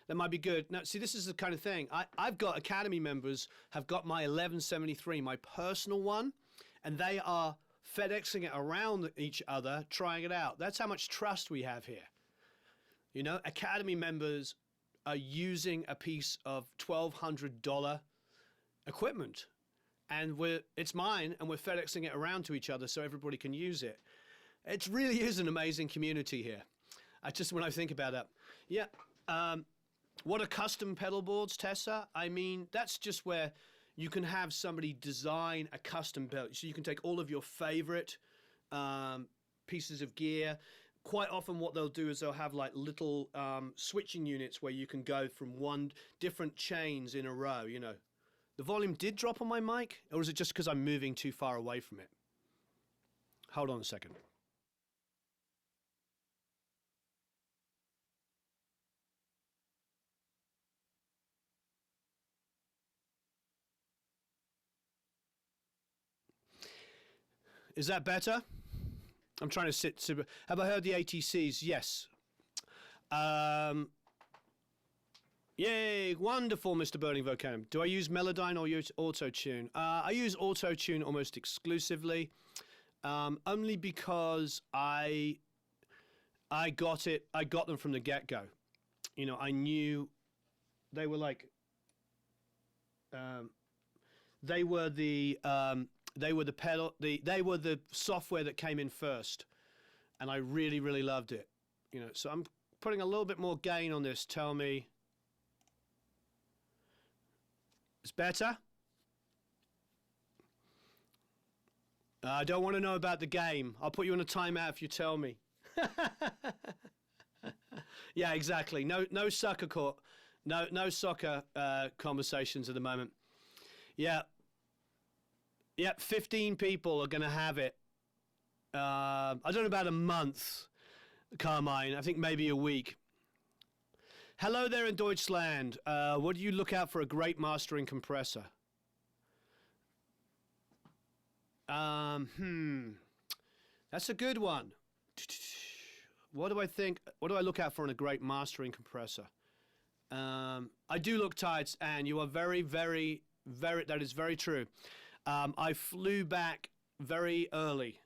That might be good. Now, see, this is the kind of thing. I've got Academy members have got my 1173, my personal one, and they are FedExing it around each other, trying it out. That's how much trust we have here. Academy members are using a piece of $1,200 equipment. And it's mine, and we're FedExing it around to each other so everybody can use it. It really is an amazing community here. When I think about that. Yeah. What are custom pedal boards, Tessa? I mean, that's just where you can have somebody design a custom pedal. So you can take all of your favorite pieces of gear. Quite often what they'll do is they'll have like little switching units where you can go from different chains in a row, The volume did drop on my mic, or is it just because I'm moving too far away from it? Hold on a second. Is that better? I'm trying to sit. Have I heard the ATCs? Yes. Yay, wonderful, Mr. Burning Volcano. Do I use Melodyne or use Auto-Tune? I use Auto-Tune almost exclusively, only because I I got it. I got them from the get-go. You know, I knew they were like, they were the pedal, they were the software that came in first, and I really, really loved it. You know, so I'm putting a little bit more gain on this. Tell me, it's better. I don't want to know about the game. I'll put you on a timeout if you tell me. Yeah, exactly. No soccer court, no soccer conversations at the moment. Yeah. 15 people are going to have it. I don't know about a month, Carmine. I think maybe a week. Hello there in Deutschland. What do you look out for a great mastering compressor? That's a good one. What do I think? What do I look out for in a great mastering compressor? I do look tight, and you are very, very, very. That is very true. I flew back very early.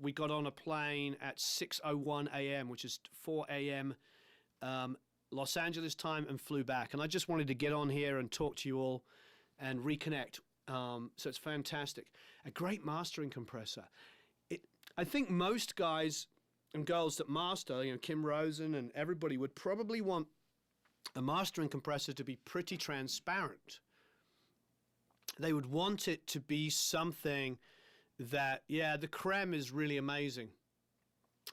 We got on a plane at 6:01 a.m., which is 4 a.m. Los Angeles time, and flew back. And I just wanted to get on here and talk to you all and reconnect. So it's fantastic. A great mastering compressor. I think most guys and girls that master, you know, Kim Rosen and everybody would probably want a mastering compressor to be pretty transparent. They would want it to be something that, yeah, the creme is really amazing.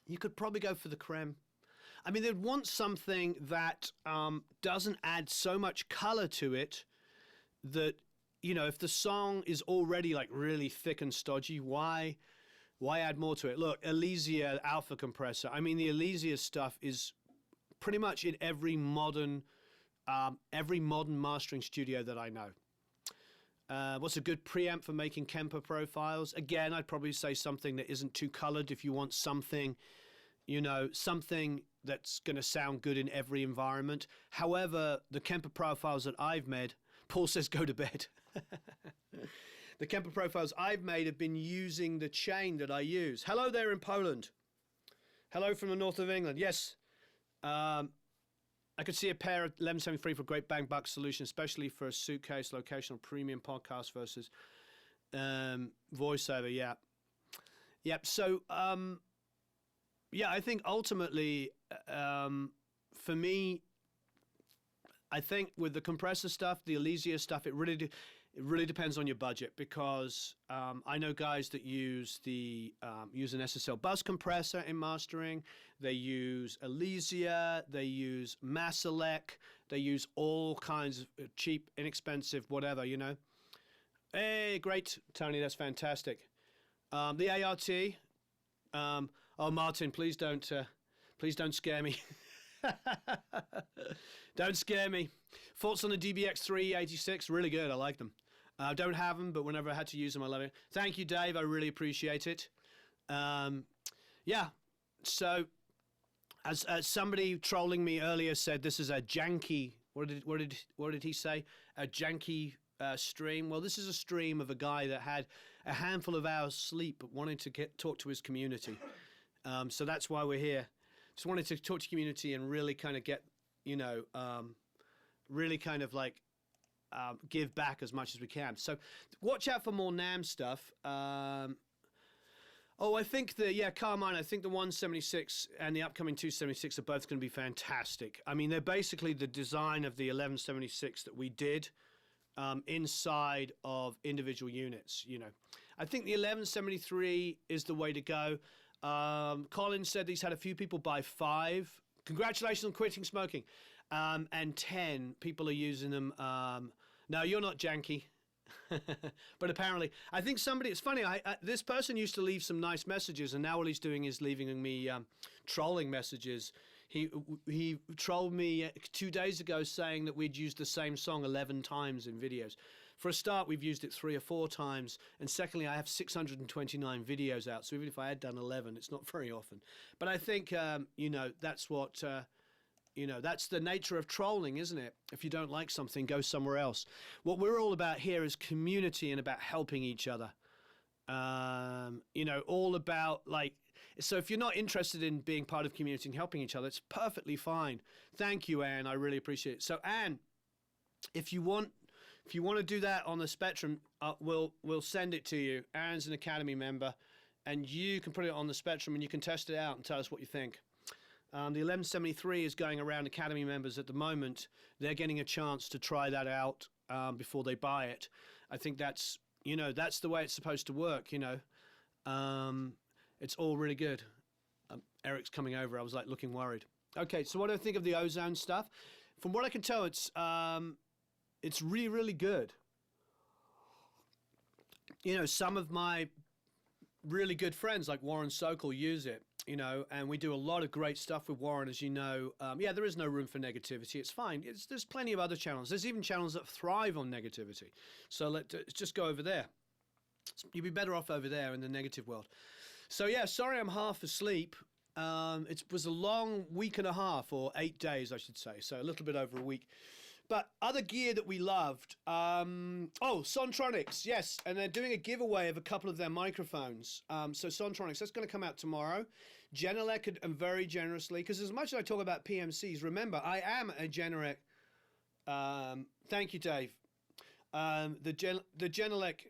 You could probably go for the creme. I mean, they'd want something that doesn't add so much color to it that, you know, if the song is already like really thick and stodgy, why add more to it? Look, Elysia Alpha compressor. I mean, the Elysia stuff is pretty much in every modern mastering studio that I know. What's a good preamp for making Kemper profiles? Again, I'd probably say something that isn't too colored if you want something, you know, something that's going to sound good in every environment. However, the Kemper profiles that I've made, Paul says go to bed. The Kemper profiles I've made have been using the chain that I use. Hello there in Poland. Hello from the north of England. Yes, I could see a pair of 1173 for a great bang buck solution, especially for a suitcase locational premium podcast versus voiceover. Yeah. Yep. So, yeah, I think ultimately, for me, I think with the compressor stuff, the Elysia stuff, it really depends on your budget, because I know guys that use an SSL bus compressor in mastering. They use Elysia, they use Masalek, they use all kinds of cheap, inexpensive, whatever, you know. Hey, great, Tony, that's fantastic. The ART. Oh, Martin, please don't scare me. Don't scare me. Thoughts on the DBX 386? Really good. I like them. I don't have them, but whenever I had to use them, I love it. Thank you, Dave. I really appreciate it. Yeah. So, as somebody trolling me earlier said, this is a janky. What did he say? A janky stream. Well, this is a stream of a guy that had a handful of hours sleep, but wanted to talk to his community. So that's why we're here. Just wanted to talk to community and really kind of get, you know, really kind of like give back as much as we can. So watch out for more NAMM stuff. I think Carmine, I think the 176 and the upcoming 276 are both going to be fantastic. I mean, they're basically the design of the 1176 that we did inside of individual units, you know. I think the 1173 is the way to go. Colin said he's had a few people buy 5. Congratulations on quitting smoking. And 10 people are using them. No, you're not janky. But apparently, I think somebody, it's funny, this person used to leave some nice messages, and now all he's doing is leaving me trolling messages. He trolled me 2 days ago saying that we'd used the same song 11 times in videos. For a start, we've used it 3 or 4 times. And secondly, I have 629 videos out. So even if I had done 11, it's not very often. But I think, you know, that's what, you know, that's the nature of trolling, isn't it? If you don't like something, go somewhere else. What we're all about here is community and about helping each other. You know, all about, like, So if you're not interested in being part of community and helping each other, it's perfectly fine. Thank you, Anne. I really appreciate it. So Anne, if you want to do that on the Spectrum, we'll send it to you. Anne's an Academy member, and you can put it on the Spectrum and you can test it out and tell us what you think. The 1173 is going around Academy members at the moment. They're getting a chance to try that out before they buy it. I think that's the way it's supposed to work, It's all really good. Eric's coming over. I was like looking worried. Okay, so what do I think of the ozone stuff? From what I can tell, it's really, really good. Some of my really good friends like Warren Sokol use it, and we do a lot of great stuff with Warren, as you know. There is no room for negativity. It's fine. There's plenty of other channels. There's even channels that thrive on negativity. So let's just go over there. You'd be better off over there in the negative world. So yeah, sorry I'm half asleep. It was a long week and a half, or 8 days, I should say. So a little bit over a week. But other gear that we loved. Sontronics, yes. And they're doing a giveaway of a couple of their microphones. So Sontronics, that's going to come out tomorrow. Genelec, and very generously, because as much as I talk about PMCs, remember, I am a Genelec. Thank you, Dave. The Genelec,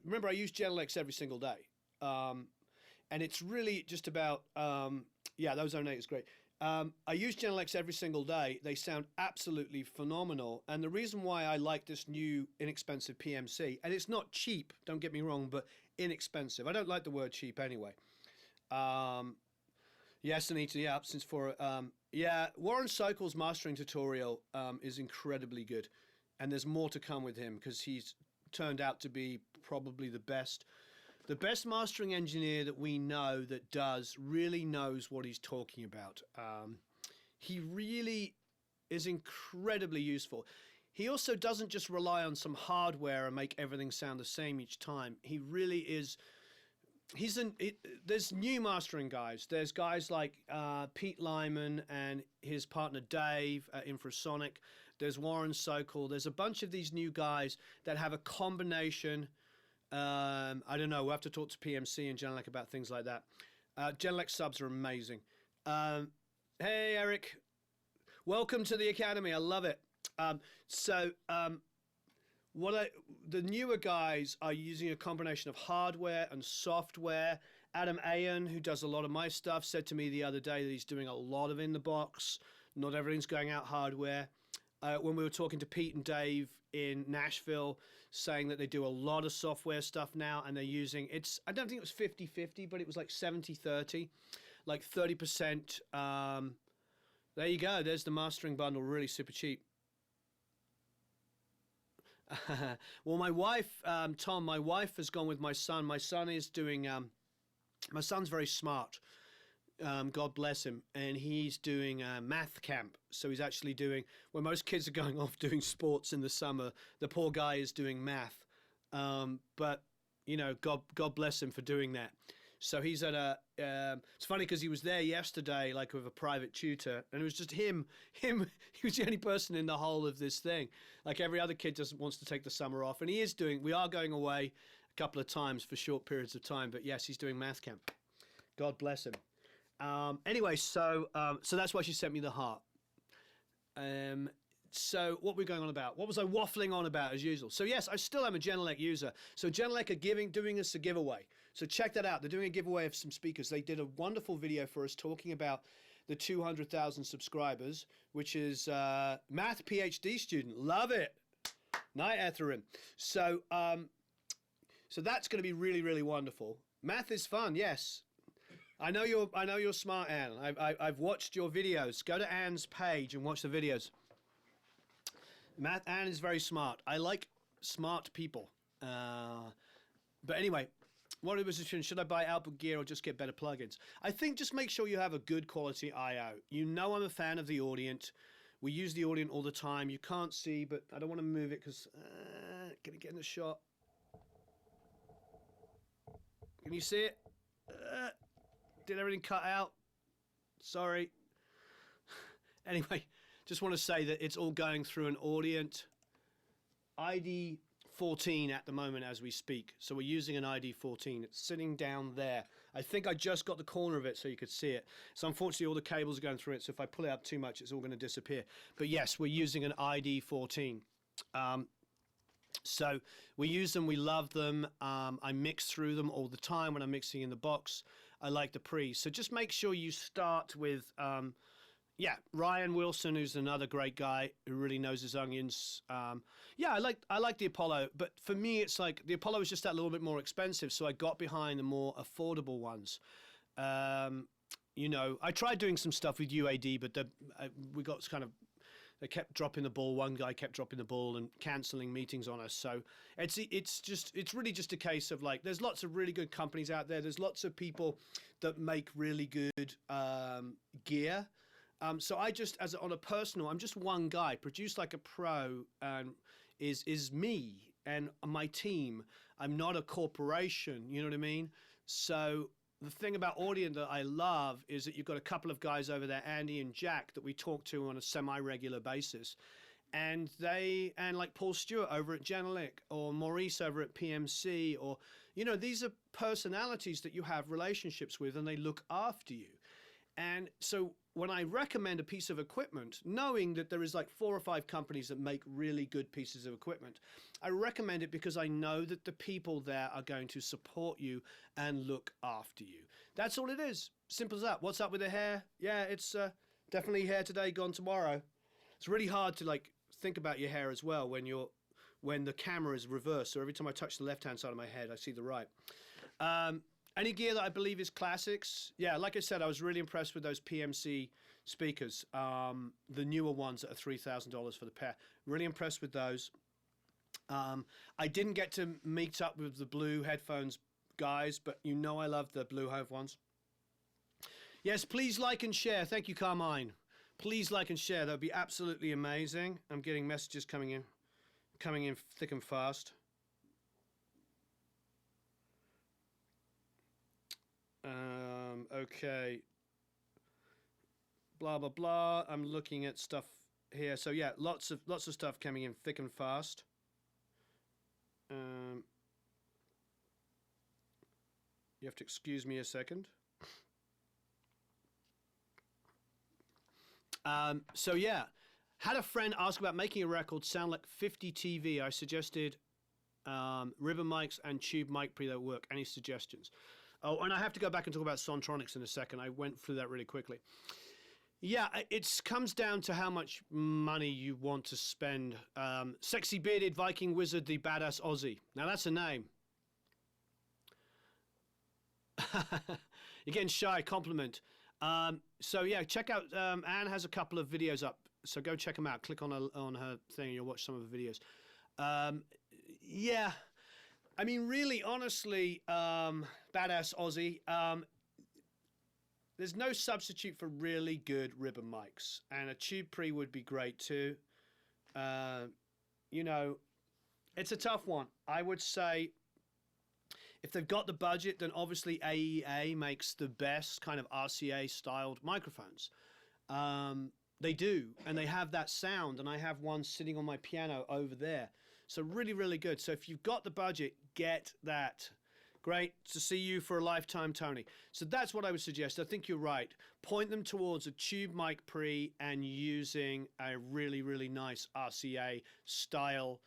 remember, I use Genelecs every single day. And it's really just about, those Ozone 8 is great. I use Genelecs every single day. They sound absolutely phenomenal. And the reason why I like this new inexpensive PMC, and it's not cheap, don't get me wrong, but inexpensive. I don't like the word cheap anyway. Yes, Anita, Warren Sokol's mastering tutorial is incredibly good. And there's more to come with him because he's turned out to be probably the best mastering engineer that we know that really knows what he's talking about. He really is incredibly useful. He also doesn't just rely on some hardware and make everything sound the same each time. He really is. There's new mastering guys. There's guys like Pete Lyman and his partner Dave at Infrasonic. There's Warren Sokol. There's a bunch of these new guys that have a combination. I don't know. We'll have to talk to PMC and Genelec about things like that. Genelec subs are amazing. Hey, Eric. Welcome to the Academy. I love it. The newer guys are using a combination of hardware and software. Adam Ayen, who does a lot of my stuff, said to me the other day that he's doing a lot of in the box. Not everything's going out hardware. When we were talking to Pete and Dave in Nashville, saying that they do a lot of software stuff now, and they're using, I don't think it was 50-50, but it was like 70-30, like 30%. There you go. There's the mastering bundle, really super cheap. Well, my wife, Tom, my wife has gone with my son. My son is doing, my son's very smart. God bless him. And he's doing math camp. So he's actually doing, where most kids are going off doing sports in the summer, the poor guy is doing math. But, God bless him for doing that. So he's at it's funny because he was there yesterday, like with a private tutor, and it was just him, he was the only person in the whole of this thing. Like every other kid just wants to take the summer off, and we are going away a couple of times for short periods of time, but yes, he's doing math camp. God bless him. Anyway, so that's why she sent me the heart. So what were we going on about? What was I waffling on about as usual? So yes, I still am a Genelec user. So Genelec are doing us a giveaway. So check that out. They're doing a giveaway of some speakers. They did a wonderful video for us talking about the 200,000 subscribers, which is math PhD student. Love it. Night Etherin. So that's going to be really, really wonderful. Math is fun. Yes. I know you're smart, Anne. I've watched your videos. Go to Anne's page and watch the videos. Anne is very smart. I like smart people. But anyway, what was the question? Should I buy output gear or just get better plugins? I think just make sure you have a good quality I/O. You know I'm a fan of the Audient. We use the Audient all the time. You can't see, but I don't want to move it because gonna get in the shot. Can you see it? Did everything cut out? Sorry. Anyway, just want to say that it's all going through an Audient ID14 at the moment as we speak. So we're using an ID14. It's sitting down there. I think I just got the corner of it so you could see it. So unfortunately, all the cables are going through it. So if I pull it up too much, it's all going to disappear. But yes, we're using an ID14. So we use them, we love them. I mix through them all the time when I'm mixing in the box. I like the pre. So just make sure you start with, Ryan Wilson, who's another great guy who really knows his onions. I like the Apollo, but for me, it's like the Apollo is just that little bit more expensive. So I got behind the more affordable ones. I tried doing some stuff with UAD, but we got kind of, they kept dropping the ball. One guy kept dropping the ball and cancelling meetings on us. So it's really just a case of like, there's lots of really good companies out there. There's lots of people that make really good gear. So I just, on a personal, I'm just one guy. Produce Like a Pro is me and my team. I'm not a corporation. You know what I mean? So the thing about audio that I love is that you've got a couple of guys over there, Andy and Jack, that we talk to on a semi-regular basis. And like Paul Stewart over at Genelec, or Maurice over at PMC, or, these are personalities that you have relationships with and they look after you. And so when I recommend a piece of equipment, knowing that there is like 4 or 5 companies that make really good pieces of equipment, I recommend it because I know that the people there are going to support you and look after you. That's all it is. Simple as that. What's up with the hair? Yeah, it's definitely hair today, gone tomorrow. It's really hard to like think about your hair as well when the camera is reversed. So every time I touch the left-hand side of my head, I see the right. Any gear that I believe is classics. Yeah, like I said, I was really impressed with those PMC speakers, the newer ones that are $3,000 for the pair. Really impressed with those. I didn't get to meet up with the Blue headphones guys, but I love the Blue Hove ones. Yes, please like and share. Thank you, Carmine. Please like and share. That would be absolutely amazing. I'm getting messages coming in thick and fast. Okay. Blah, blah, blah. I'm looking at stuff here. So yeah, lots of stuff coming in thick and fast. You have to excuse me a second. So yeah, had a friend ask about making a record sound like 50 TV. I suggested ribbon mics and tube mic pre that work. Any suggestions? Oh, and I have to go back and talk about Sontronics in a second. I went through that really quickly. Yeah, it comes down to how much money you want to spend. Sexy Bearded Viking Wizard, the Badass Aussie. Now that's a name. You're getting shy, compliment. So yeah, check out, Anne has a couple of videos up. So go check them out. Click on her thing and you'll watch some of the videos. Yeah. I mean, really, honestly, Badass Aussie, there's no substitute for really good ribbon mics. And a tube pre would be great too. It's a tough one. I would say if they've got the budget, then obviously AEA makes the best kind of RCA-styled microphones. They do, and they have that sound, and I have one sitting on my piano over there. So really, really good. So if you've got the budget, get that. Great to see you for a lifetime, Tony. So that's what I would suggest. I think you're right. Point them towards a tube mic pre and using a really, really nice RCA-style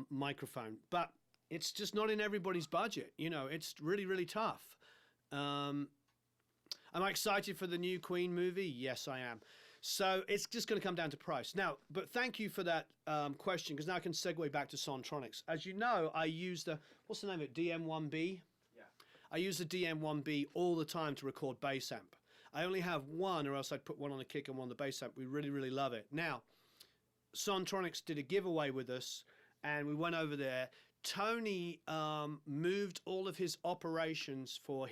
microphone. But it's just not in everybody's budget. It's really, really tough. Am I excited for the new Queen movie? Yes, I am. So it's just going to come down to price. Now, but thank you for that question, because now I can segue back to Sontronics. As you know, I use what's the name of it, DM1B? Yeah. I use the DM1B all the time to record bass amp. I only have one, or else I'd put one on the kick and one on the bass amp. We really, really love it. Now, Sontronics did a giveaway with us, and we went over there. Tony moved all of his operations from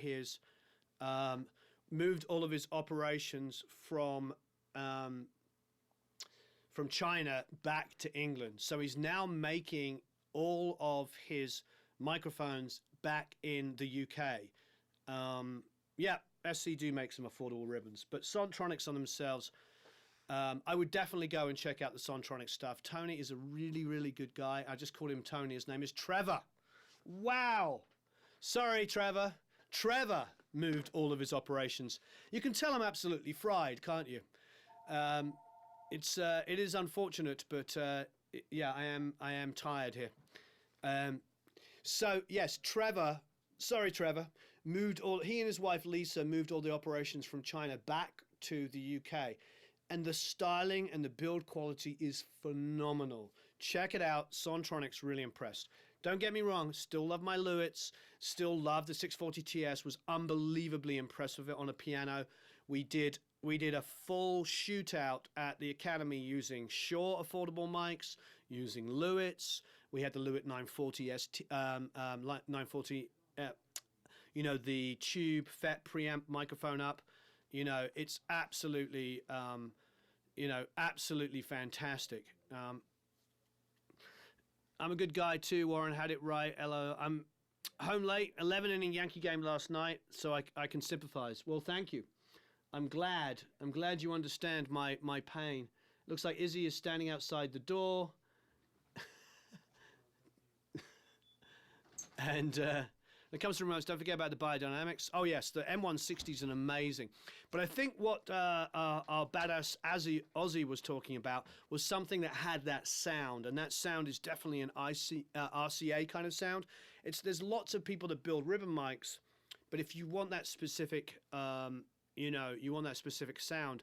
China back to England. So he's now making all of his microphones back in the UK. Yeah, SC do make some affordable ribbons, but Sontronics on themselves, I would definitely go and check out the Sontronics stuff. Tony is a really, really good guy. I just called him Tony. His name is Trevor. Wow. Sorry, Trevor. Trevor. moved all of his operations. You can tell I'm absolutely fried, can't you? It is unfortunate, but yeah, I am tired here. So yes, Trevor, he and his wife Lisa moved all the operations from China back to the UK, and the styling and the build quality is phenomenal. Check it out. Sontronics, really impressed. Don't get me wrong, still love my Lewitts, still love the 640 TS, was unbelievably impressed with it on a piano. We did a full shootout at the Academy using Shure affordable mics, using Lewitts. We had the Lewitt 940 940, you know, the tube FET preamp microphone up. You know, it's absolutely, you know, absolutely fantastic. I'm a good guy too. Warren had it right. Hello. I'm home late, 11 inning Yankee game last night, so I can sympathize. Well, thank you. I'm glad you understand my pain. Looks like Izzy is standing outside the door. And it comes from remotes. Don't forget about the biodynamics. Oh yes, the M160 is an amazing. But I think what our badass Ozzy was talking about was something that had that sound, and that sound is definitely an RCA kind of sound. There's lots of people that build ribbon mics, but if you want that specific, you know, you want that specific sound,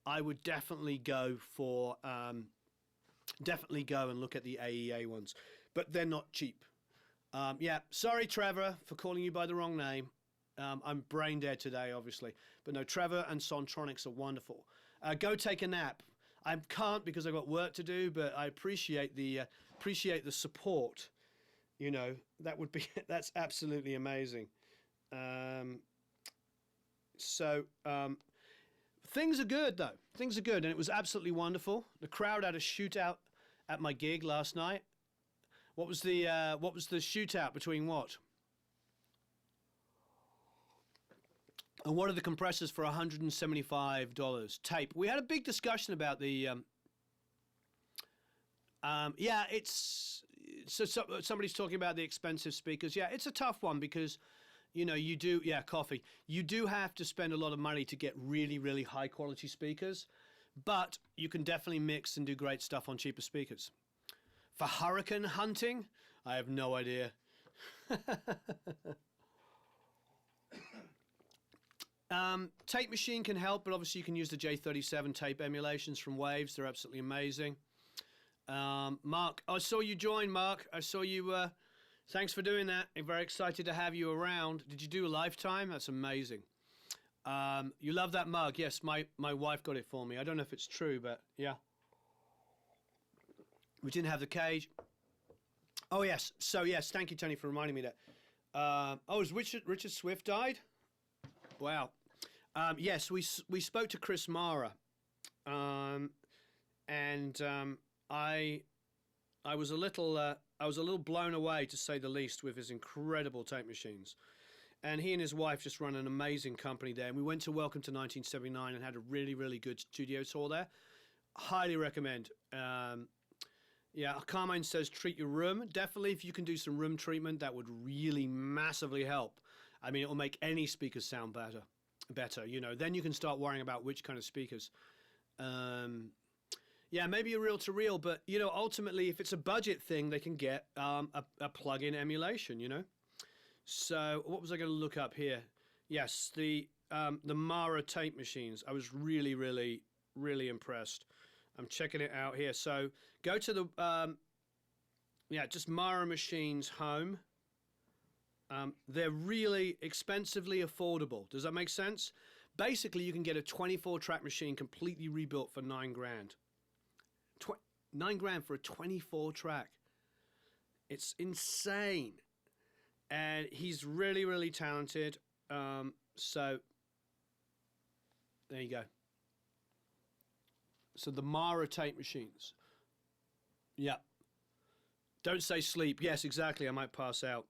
I would definitely go for definitely go and look at the AEA ones, but they're not cheap. Yeah, sorry, Trevor, for calling you by the wrong name. I'm brain dead today, obviously. But no, Trevor and Sontronics are wonderful. Go take a nap. I can't because I've got work to do, but I appreciate the support. You know, that's absolutely amazing. So things are good, though. Things are good, and it was absolutely wonderful. The crowd had a shootout at my gig last night. What was the shootout between what? And what are the compressors for $175? Tape. We had a big discussion about the. Yeah, somebody's talking about the expensive speakers. Yeah, it's a tough one because, you know, you do. Yeah, coffee. You do have to spend a lot of money to get really, really high quality speakers, but you can definitely mix and do great stuff on cheaper speakers. For hurricane hunting, I have no idea. Tape machine can help, but obviously you can use the J37 tape emulations from Waves. They're absolutely amazing. Mark, I saw you join, Mark. I saw you. Thanks for doing that. I'm very excited to have you around. Did you do a lifetime? That's amazing. You love that mug. Yes, my wife got it for me. I don't know if it's true, but yeah. We didn't have the cage. Oh, yes. So, yes, thank you, Tony, for reminding me that. Oh, has Richard Swift died? Wow. Yes, we spoke to Chris Mara. And I was a little blown away, to say the least, with his incredible tape machines. And he and his wife just run an amazing company there. And we went to Welcome to 1979 and had a really, really good studio tour there. Highly recommend. Yeah, Carmine says treat your room. Definitely, if you can do some room treatment, that would really massively help. I mean, it will make any speakers sound better. You know, then you can start worrying about which kind of speakers. Yeah, maybe a reel-to-reel, but you know, ultimately, if it's a budget thing, they can get a plug-in emulation. You know. So, what was I going to look up here? Yes, the Mara tape machines. I was really, really, really impressed. I'm checking it out here. So go to the, just Mara Machines home. They're really expensively affordable. Does that make sense? Basically, you can get a 24-track machine completely rebuilt for $9 grand. $9 grand for a 24-track. It's insane. And he's really, really talented. So there you go. So the Mara tape machines. Yeah. Don't say sleep. Yes, exactly. I might pass out.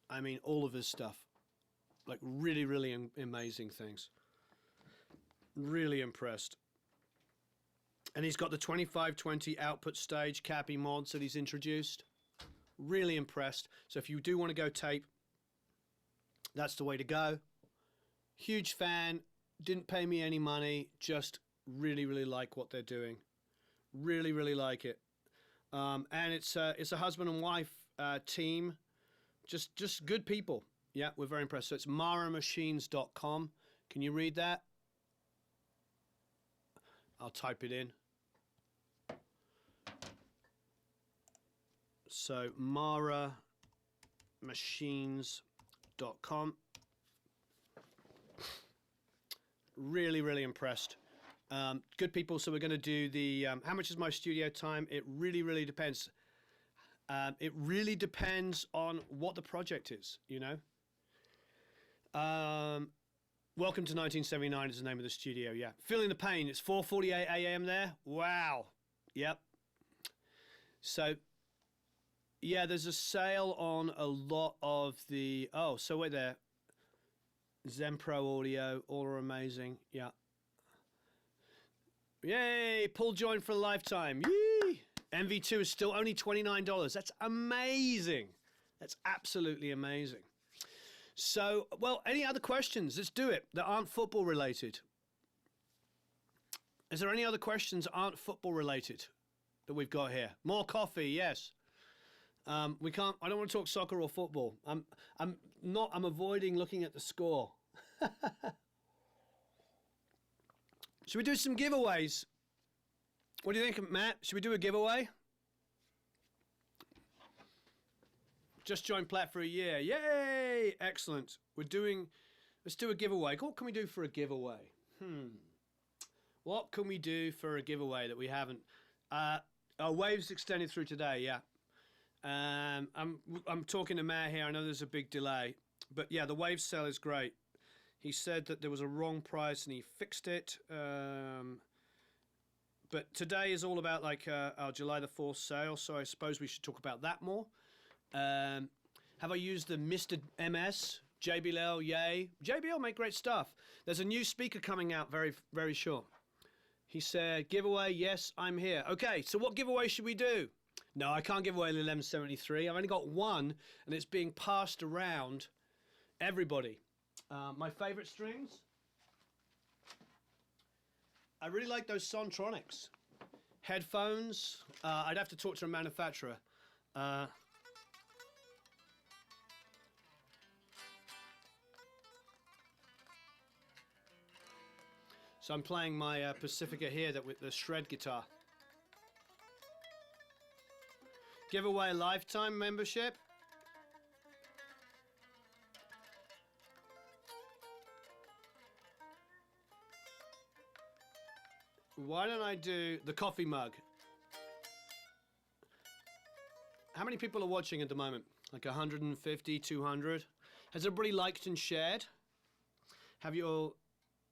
I mean, all of his stuff. Like really, really amazing things. Really impressed. And he's got the 2520 output stage Cappy mods that he's introduced. Really impressed. So if you do want to go tape, That's the way to go. Huge fan. Didn't pay me any money. Just really, really like what they're doing. Really, really like it. And it's a husband and wife team. Just good people. Yeah, we're very impressed. So it's maramachines.com. Can you read that? I'll type it in. So maramachines.com. Really, really impressed. Good people. So we're going to do the how much is my studio time? It really, really depends. It really depends on what the project is, you know. Welcome to 1979 is the name of the studio. Yeah, feeling the pain. It's 4:48 a.m. there. Wow. Yep. So yeah, there's a sale on a lot of the. Oh, so wait there. Zen Pro Audio, all are amazing. Yeah. Yay! Pull joint for a lifetime. Yee! MV2 is still only $29. That's amazing. That's absolutely amazing. So, well, any other questions? Let's do it that aren't football related. Is there any other questions that aren't football related that we've got here? More coffee, yes. We can't. I don't want to talk soccer or football. I'm avoiding looking at the score. Should we do some giveaways? What do you think, Matt? Should we do a giveaway? Just joined Platt for a year. Yay! Excellent. Let's do a giveaway. What can we do for a giveaway? What can we do for a giveaway that we haven't? Our waves extended through today, yeah. I'm talking to Matt here. I know there's a big delay. But yeah, the wave sale is great. He said that there was a wrong price and he fixed it. But today is all about like our July the 4th sale, so I suppose we should talk about that more. Have I used the Mr. MS? JBL, yay. JBL make great stuff. There's a new speaker coming out very, very short. He said, giveaway, yes, I'm here. Okay, so what giveaway should we do? No, I can't give away the 1173. I've only got one, and it's being passed around everybody. My favorite strings? I really like those Sontronics. Headphones, I'd have to talk to a manufacturer. So I'm playing my Pacifica here with the shred guitar. Give away a lifetime membership. Why don't I do the coffee mug? How many people are watching at the moment? Like 150, 200? Has everybody liked and shared? Have you all...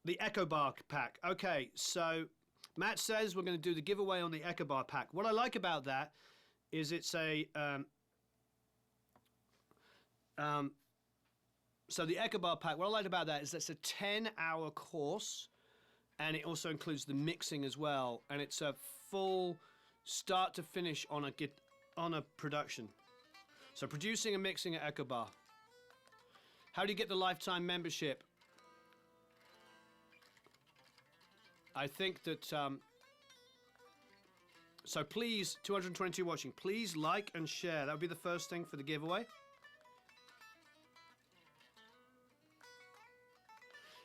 The Echo Bar pack. Okay, so Matt says we're going to do the giveaway on the Echo Bar pack. What I like about that is it's a... so the Echo Bar pack, what I like about that is that's a 10-hour course, and it also includes the mixing as well, and it's a full start to finish on a production. So producing and mixing at Echo Bar. How do you get the lifetime membership? I think that, so please, 222 watching, please like and share. That would be the first thing for the giveaway.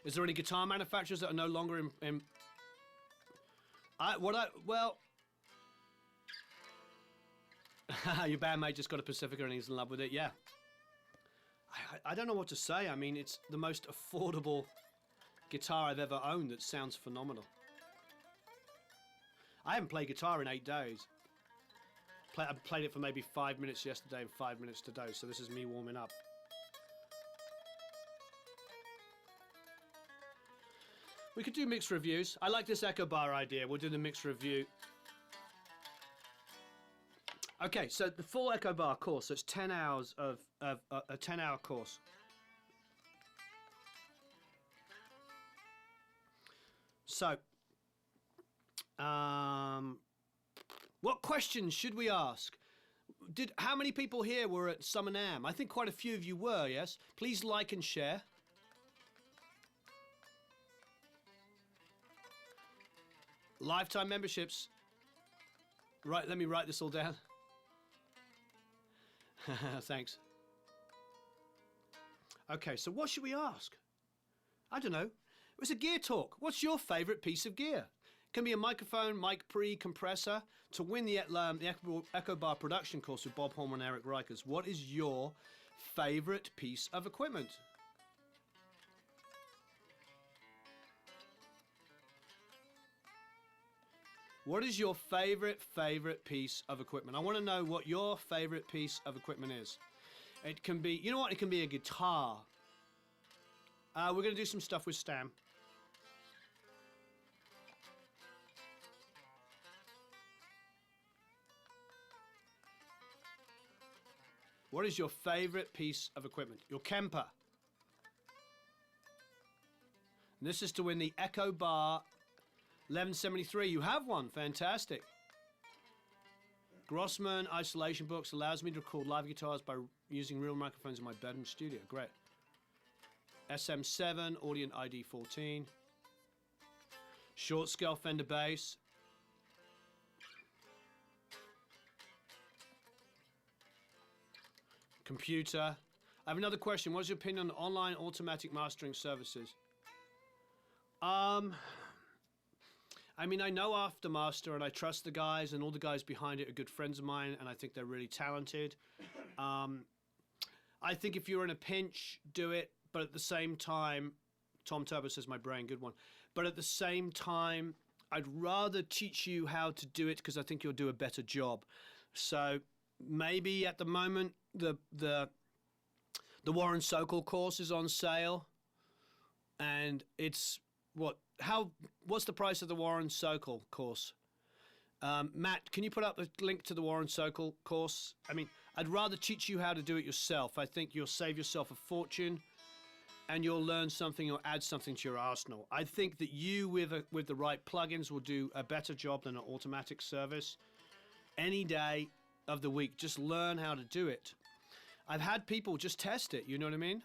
Is there any guitar manufacturers that are no longer in well, your bandmate just got a Pacifica and he's in love with it, yeah. I don't know what to say. I mean, it's the most affordable guitar I've ever owned that sounds phenomenal. I haven't played guitar in 8 days. I played it for maybe 5 minutes yesterday and 5 minutes today, so this is me warming up. We could do mixed reviews. I like this Echo Bar idea. We'll do the mixed review. Okay, so the full Echo Bar course, so it's 10 hours of a 10-hour course. So, what questions should we ask? How many people here were at Summer NAMM? I think quite a few of you were, yes? Please like and share. Lifetime memberships. Right, let me write this all down. Thanks. Okay, so what should we ask? I don't know. It was a gear talk. What's your favourite piece of gear? Can be a microphone, mic pre, compressor. To win the Echo Bar production course with Bob Holman and Eric Rikers, what is your favourite piece of equipment? What is your favourite piece of equipment? I want to know what your favourite piece of equipment is. It can be, you know what? It can be a guitar. We're going to do some stuff with Stam. What is your favourite piece of equipment? Your Kemper. And this is to win the Echo Bar 1173. You have one. Fantastic. Grossman Isolation Books allows me to record live guitars by using real microphones in my bedroom studio. Great. SM7, Audient ID 14. Short scale Fender bass. Computer. I have another question. What's your opinion on online automatic mastering services? I mean, I know Aftermaster and I trust the guys, and all the guys behind it are good friends of mine, and I think they're really talented. I think if you're in a pinch, do it, but at the same time, Tom Turbo says my brain, good one. But at the same time, I'd rather teach you how to do it because I think you'll do a better job. So maybe at the moment, the Warren Sokol course is on sale, and it's what's the price of the Warren Sokol course? Matt, can you put up the link to the Warren Sokol course? I mean, I'd rather teach you how to do it yourself. I think you'll save yourself a fortune, and you'll learn something or add something to your arsenal. I think that you, with the right plugins, will do a better job than an automatic service any day of the week. Just learn how to do it. I've had people just test it, you know what I mean?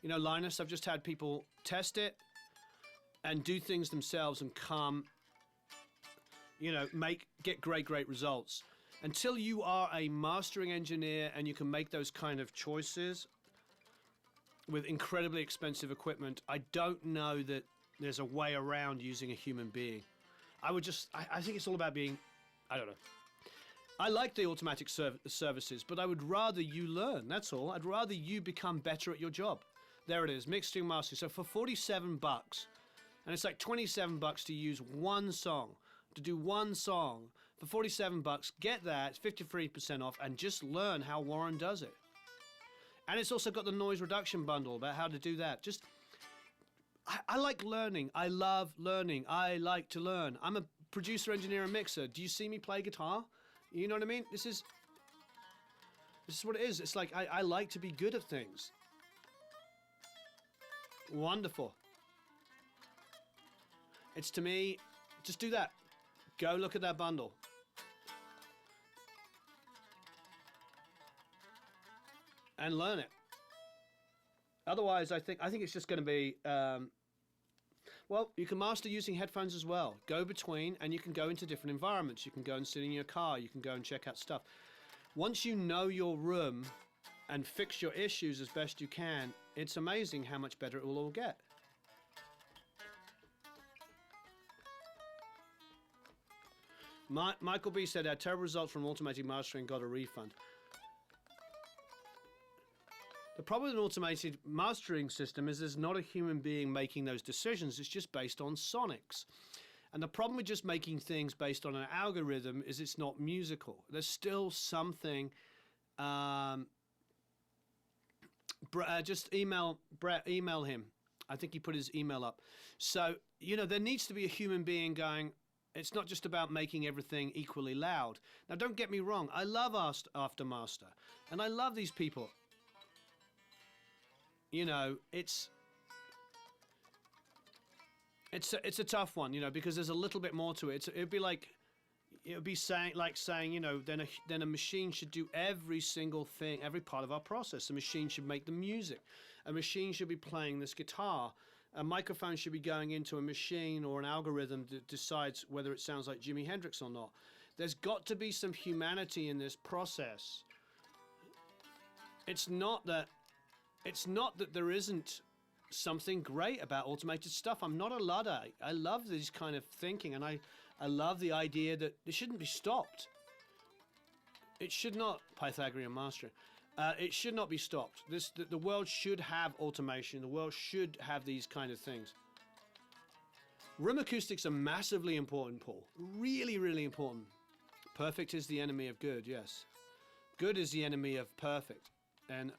You know, Linus, I've just had people test it and do things themselves and get great results. Until you are a mastering engineer and you can make those kind of choices with incredibly expensive equipment, I don't know that there's a way around using a human being. I think it's all about being, I don't know. I like the automatic services, but I would rather you learn, that's all. I'd rather you become better at your job. There it is, mixing mastering. So for $47, and it's like $27 to use one song, to do one song, for $47, get that, it's 53% off, and just learn how Warren does it. And it's also got the noise reduction bundle about how to do that. I like learning. I love learning. I like to learn. I'm a producer, engineer, and mixer. Do you see me play guitar? You know what I mean? This is what it is. It's like I like to be good at things. Wonderful. It's to me, just do that. Go look at that bundle. And learn it. Otherwise, I think it's just going to be, well, you can master using headphones as well. Go between, and you can go into different environments. You can go and sit in your car. You can go and check out stuff. Once you know your room and fix your issues as best you can, it's amazing how much better it will all get. Michael B said, had terrible results from automatic mastering, got a refund. The problem with an automated mastering system is there's not a human being making those decisions. It's just based on sonics. And the problem with just making things based on an algorithm is it's not musical. There's still something. Just email Brett, email him. I think he put his email up. So, there needs to be a human being going, it's not just about making everything equally loud. Now, don't get me wrong. I love Aftermaster, and I love these people. It's a tough one, because there's a little bit more to it. It'd be like, it would be saying, you know, then a machine should do every single thing, every part of our process. A machine should make the music. A machine should be playing this guitar. A microphone should be going into a machine or an algorithm that decides whether it sounds like Jimi Hendrix or not. There's got to be some humanity in this process. It's not that there isn't something great about automated stuff. I'm not a Luddite. I love this kind of thinking, and I love the idea that it shouldn't be stopped. It should not, Pythagorean mastering, it should not be stopped. The world should have automation. The world should have these kind of things. Room acoustics are massively important, Paul. Really, really important. Perfect is the enemy of good, yes. Good is the enemy of perfect. And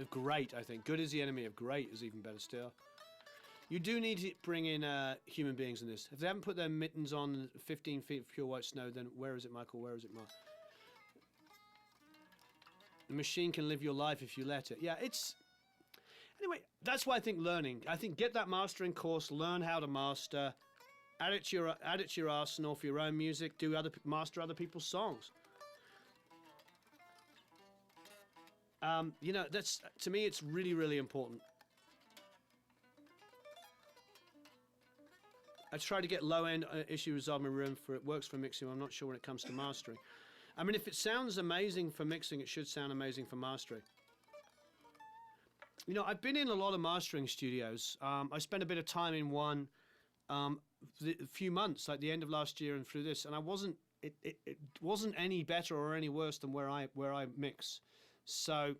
great, I think. Good is the enemy of great is even better still. You do need to bring in human beings in this. If they haven't put their mittens on 15 feet of pure white snow, then where is it, Michael? Where is it, Mark? The machine can live your life if you let it. Yeah, it's... Anyway, that's why I think learning. I think get that mastering course, learn how to master, add it to your arsenal for your own music, master other people's songs. You know, that's, to me, it's really, really important. I try to get low-end issue resolved in my room for it works for mixing. I'm not sure when it comes to mastering. I mean, if it sounds amazing for mixing, it should sound amazing for mastering. You know, I've been in a lot of mastering studios. I spent a bit of time in one a few months, like the end of last year and through this, and it wasn't any better or any worse than where I mix. So,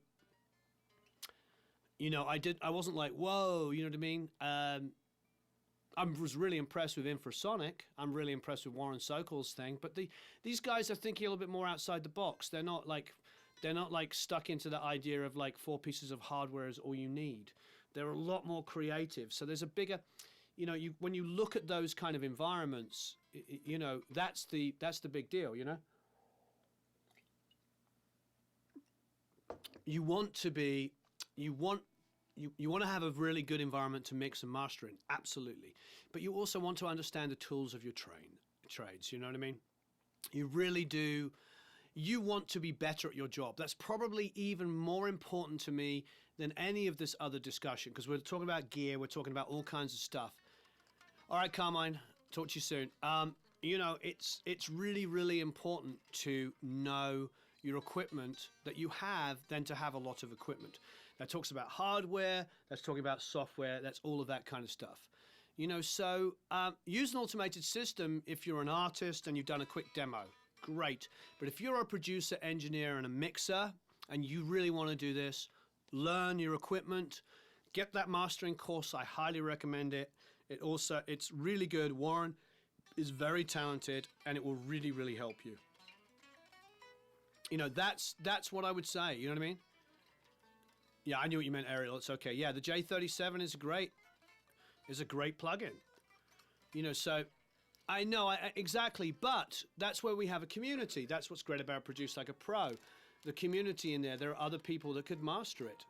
you know, I wasn't like, whoa, you know what I mean? I was really impressed with Infrasonic. I'm really impressed with Warren Sokol's thing. But these guys are thinking a little bit more outside the box. They're not like stuck into the idea of like 4 pieces of hardware is all you need. They're a lot more creative. So there's a bigger, you know, when you look at those kind of environments, you know, that's the big deal, you know? You want to have a really good environment to mix and master in, absolutely. But you also want to understand the tools of your trades, you know what I mean? You really do. You want to be better at your job. That's probably even more important to me than any of this other discussion, because we're talking about gear, we're talking about all kinds of stuff. All right, Carmine, talk to you soon. You know, it's really, really important to know your equipment that you have than to have a lot of equipment. That talks about hardware, that's talking about software, that's all of that kind of stuff. You know, so use an automated system if you're an artist and you've done a quick demo. Great. But if you're a producer, engineer, and a mixer, and you really want to do this, learn your equipment, get that mastering course. I highly recommend it. It's really good. Warren is very talented, and it will really, really help you. You know, that's what I would say. You know what I mean? Yeah, I knew what you meant, Ariel. It's okay. Yeah, the J37 is great. Is a great plugin. You know, so I know exactly, but that's where we have a community. That's what's great about Produce Like a Pro. The community in there are other people that could master it.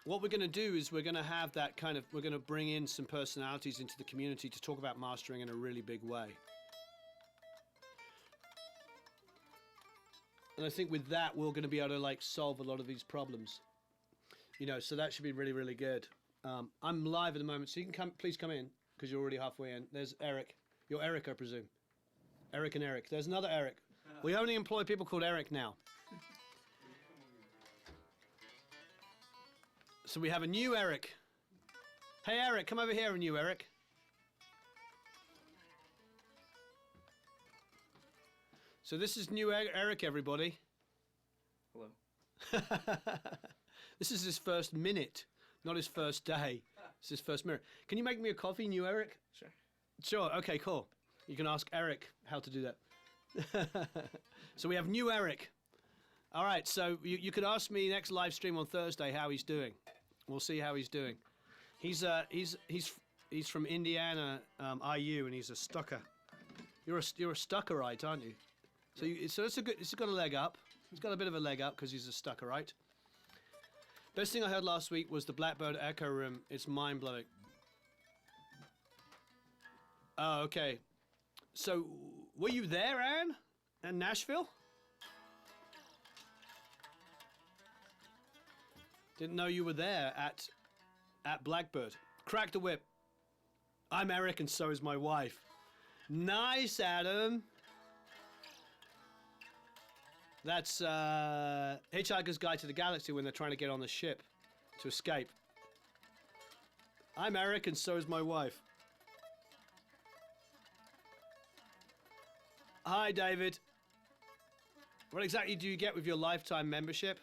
What we're going to do is we're going to have that kind of, we're going to bring in some personalities into the community to talk about mastering in a really big way. And I think with that, we're going to be able to like solve a lot of these problems. You know, so that should be really, really good. I'm live at the moment, so you can please come in, because you're already halfway in. There's Eric. You're Eric, I presume. Eric and Eric. There's another Eric. We only employ people called Eric now. So we have a new Eric. Hey, Eric, come over here, a new Eric. So this is new Eric, everybody. Hello. This is his first minute, not his first day. It's his first minute. Can you make me a coffee, new Eric? Sure. Sure, okay, cool. You can ask Eric how to do that. So we have new Eric. All right, so you could ask me next live stream on Thursday how he's doing. We'll see how he's doing. He's from Indiana, IU, and he's a stucker. You're a stuckerite, aren't you? So it's got a leg up. He's got a bit of a leg up because he's a stuckerite. Best thing I heard last week was the Blackbird Echo Room. It's mind-blowing. Oh, okay. So, were you there, Anne? In Nashville? Didn't know you were there at Blackbird. Crack the whip. I'm Eric and so is my wife. Nice, Adam. That's Hitchhiker's Guide to the Galaxy when they're trying to get on the ship to escape. I'm Eric and so is my wife. Hi, David. What exactly do you get with your lifetime membership?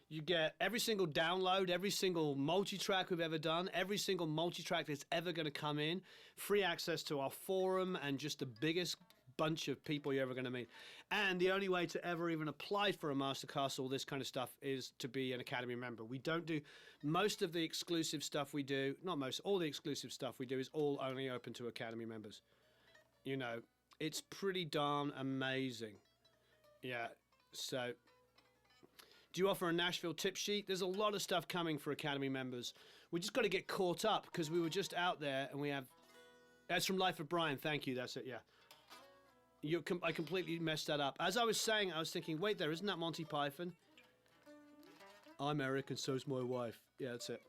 You get every single download, every single multi-track we've ever done, every single multi-track that's ever going to come in, free access to our forum, and just the biggest bunch of people you're ever going to meet. And the only way to ever even apply for a masterclass, all this kind of stuff, is to be an Academy member. We don't do most of the exclusive stuff we do, not most, all the exclusive stuff we do is all only open to Academy members. You know, it's pretty darn amazing. Yeah, so... Do you offer a Nashville tip sheet? There's a lot of stuff coming for Academy members. We just got to get caught up because we were just out there and we have... That's from Life of Brian. Thank you. That's it. Yeah. I completely messed that up. As I was saying, I was thinking, wait there, isn't that Monty Python? I'm Eric and so's my wife. Yeah, that's it.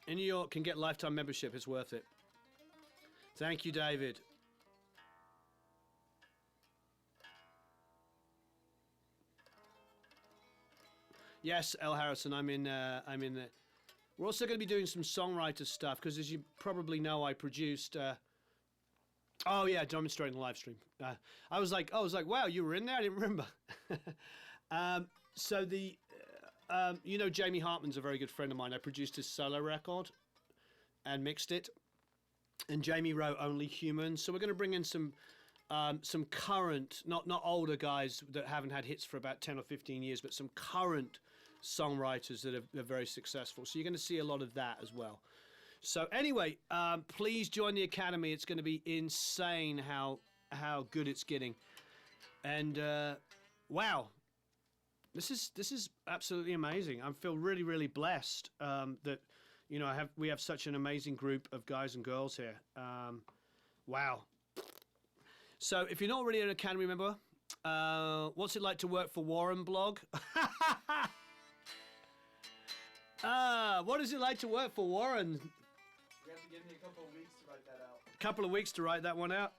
In New York, can get lifetime membership. It's worth it. Thank you, David. Yes, L. Harrison, I'm in there. We're also going to be doing some songwriter stuff because, as you probably know, I produced. Oh yeah, demonstrating the live stream. I was like, wow, you were in there. I didn't remember. So the, you know, Jamie Hartman's a very good friend of mine. I produced his solo record and mixed it. And Jamie wrote Only Human. So we're going to bring in some current, not older guys that haven't had hits for about 10 or 15 years, but some current songwriters that are very successful. So you're going to see a lot of that as well. So anyway, please join the Academy. It's going to be insane how good it's getting. And wow, this is absolutely amazing. I feel really, really blessed that, you know, we have such an amazing group of guys and girls here. Wow. So if you're not already an Academy member, what's it like to work for Warren blog? What is it like to work for Warren? You have to give me a couple of weeks to write that out. Couple of weeks to write that one out.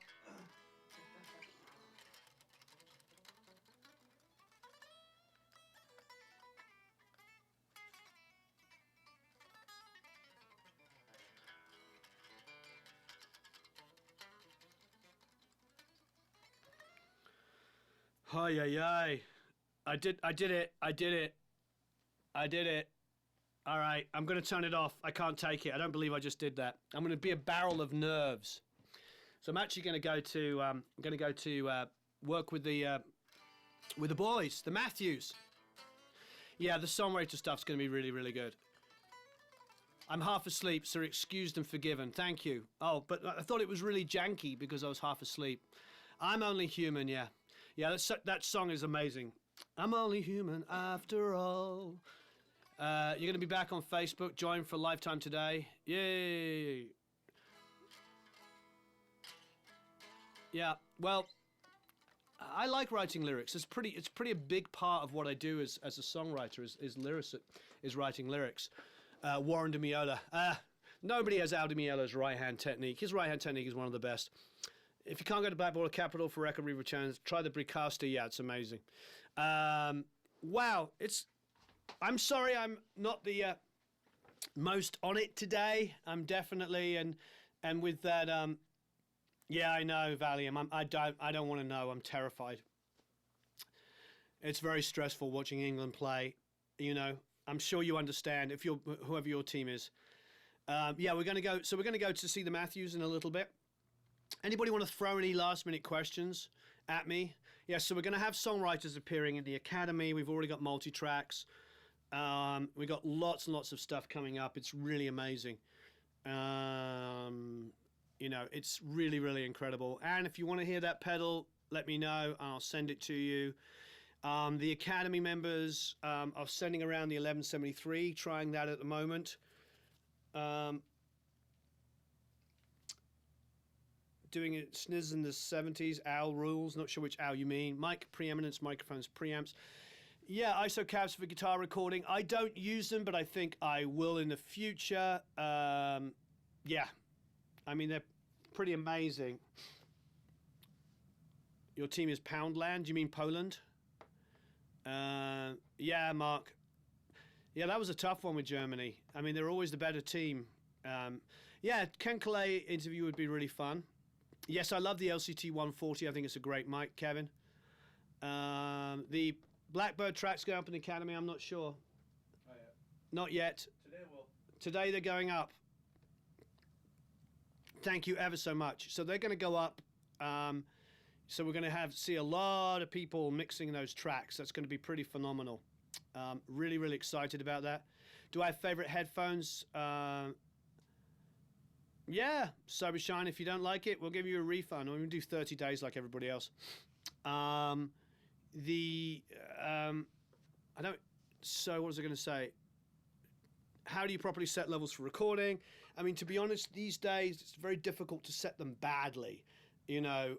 Ay, ay, ay. I did it. All right, I'm going to turn it off. I can't take it. I don't believe I just did that. I'm going to be a barrel of nerves. So I'm actually going to go to work with the boys, the Matthews. Yeah, the songwriter stuff's going to be really, really good. I'm half asleep, so excused and forgiven. Thank you. Oh, but I thought it was really janky because I was half asleep. I'm Only Human, yeah. Yeah, that song is amazing. I'm only human after all. You're going to be back on Facebook. Join for Lifetime today. Yay. Yeah, well, I like writing lyrics. It's pretty a big part of what I do as a songwriter is writing lyrics. Warren DeMiola. Nobody has Al DeMiola's right-hand technique. His right-hand technique is one of the best. If you can't go to Blackboard Capital for record returns, try the Bricaster. Yeah, it's amazing. Wow, I'm sorry I'm not the most on it today. I'm definitely and with that yeah, I know, Valium. I don't want to know. I'm terrified. It's very stressful watching England play. You know, I'm sure you understand if you're whoever your team is. Yeah, we're going to go. So we're going to go to see the Matthews in a little bit. Anybody want to throw any last-minute questions at me? Yeah, so we're going to have songwriters appearing in the Academy. We've already got multi-tracks. We've got lots and lots of stuff coming up. It's really amazing. You know, it's really, really incredible. And if you want to hear that pedal, let me know. I'll send it to you. The Academy members are sending around the 1173, trying that at the moment. Doing it sniz in the 70s, owl rules, not sure which owl you mean. Mic preeminence, microphones, preamps. Yeah, ISO cabs for guitar recording. I don't use them, but I think I will in the future. Yeah, I mean, they're pretty amazing. Your team is Poundland, you mean Poland? Yeah, Mark. Yeah, that was a tough one with Germany. I mean, they're always the better team. Yeah, Ken Calais interview would be really fun. Yes, I love the LCT 140. I think it's a great mic, Kevin. The Blackbird tracks go up in the Academy. I'm not sure. Oh, yeah. Not yet. Today will. Today they're going up. Thank you ever so much. So they're going to go up. So we're going to see a lot of people mixing those tracks. That's going to be pretty phenomenal. Really, really excited about that. Do I have favorite headphones? Yeah, Cybershine, if you don't like it, we'll give you a refund. We're going to do 30 days like everybody else. I don't, so what was I going to say? How do you properly set levels for recording? I mean, to be honest, these days, it's very difficult to set them badly. You know,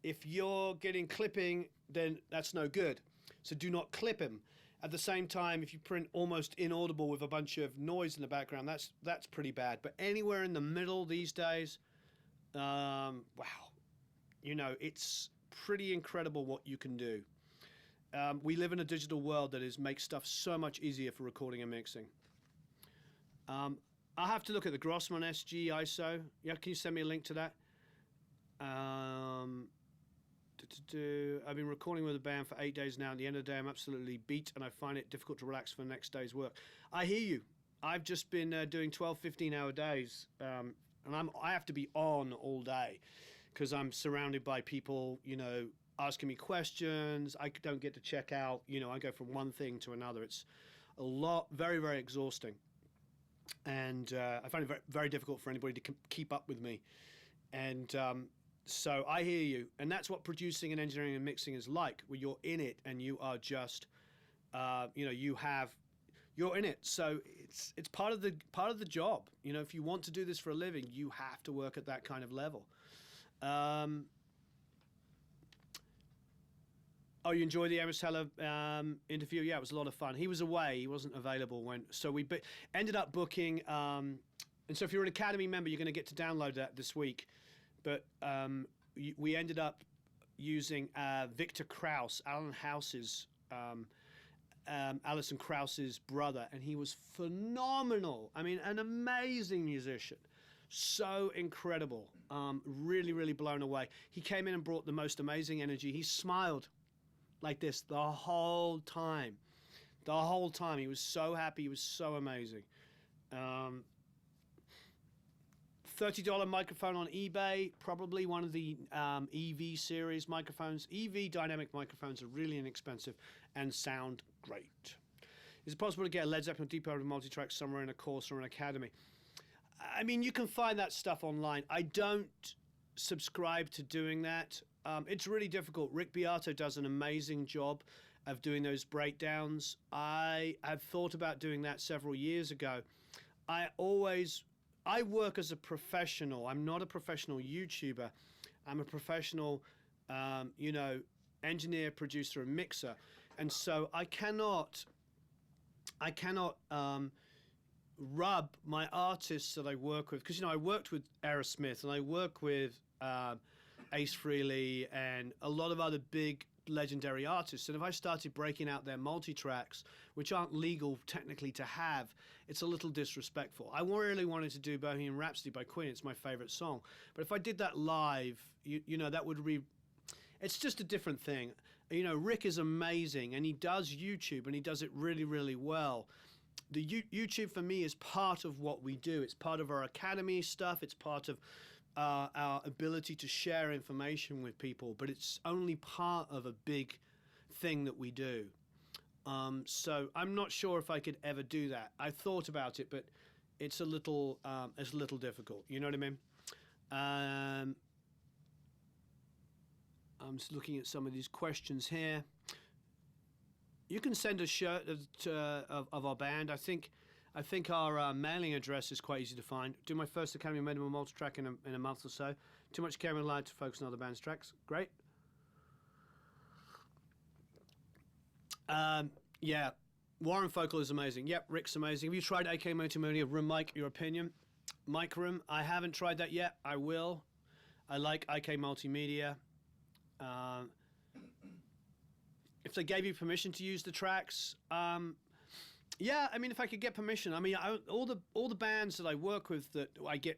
if you're getting clipping, then that's no good. So do not clip him. At the same time, if you print almost inaudible with a bunch of noise in the background, that's pretty bad. But anywhere in the middle these days, wow, you know, it's pretty incredible what you can do. We live in a digital world that makes stuff so much easier for recording and mixing. I'll have to look at the Grossman SG ISO. Yeah, can you send me a link to that? I've been recording with a band for 8 days now. At the end of the day, I'm absolutely beat, and I find it difficult to relax for the next day's work. I hear you. I've just been doing 12, 15-hour days, and I have to be on all day because I'm surrounded by people, you know, asking me questions. I don't get to check out. You know, I go from one thing to another. It's a lot, very, very exhausting, and I find it very, very difficult for anybody to keep up with me. And so I hear you, and that's what producing and engineering and mixing is like, where you're in it and you are just, you know, you're in it. So it's part of the job. You know, if you want to do this for a living, you have to work at that kind of level. Oh, you enjoyed the Amos Heller interview? Yeah, it was a lot of fun. He was away; he wasn't available so we ended up booking. And so if you're an Academy member, you're going to get to download that this week. But we ended up using Victor Krauss, Alison Krauss's brother, and he was phenomenal. I mean, an amazing musician. So incredible. Really, really blown away. He came in and brought the most amazing energy. He smiled like this the whole time. The whole time. He was so happy. He was so amazing. $30 microphone on eBay, probably one of the EV series microphones. EV dynamic microphones are really inexpensive and sound great. Is it possible to get a Led Zeppelin Deep Purple multi-track somewhere in a course or an academy? I mean, you can find that stuff online. I don't subscribe to doing that. It's really difficult. Rick Beato does an amazing job of doing those breakdowns. I have thought about doing that several years ago. I work as a professional. I'm not a professional YouTuber. I'm a professional, you know, engineer, producer, and mixer. And so I cannot rub my artists that I work with, because, you know, I worked with Aerosmith and I work with Ace Frehley and a lot of other big legendary artists, and if I started breaking out their multi-tracks, which aren't legal technically to have, it's a little disrespectful. I really wanted to do Bohemian Rhapsody by Queen. It's my favorite song. But if I did that live, you know, that would it's just a different thing. You know, Rick is amazing, and he does YouTube, and he does it really, really well. The YouTube for me is part of what we do. It's part of our academy stuff. It's part of our ability to share information with people, but it's only part of a big thing that we do. So I'm not sure if I could ever do that. I thought about it, but it's a little difficult. You know what I mean? I'm just looking at some of these questions here. you can send a shirt of our band. I think our mailing address is quite easy to find. Do my first Academy Minimum multi-track in a month or so. Too much care and allowed to focus on other bands' tracks. Great. Yeah, Warren Focal is amazing. Yep, Rick's amazing. Have you tried AK Multimedia Room Mic? Your opinion? Mic Room? I haven't tried that yet. I will. I like IK Multimedia. If they gave you permission to use the tracks, yeah, I mean, if I could get permission, I mean, all the bands that I work with that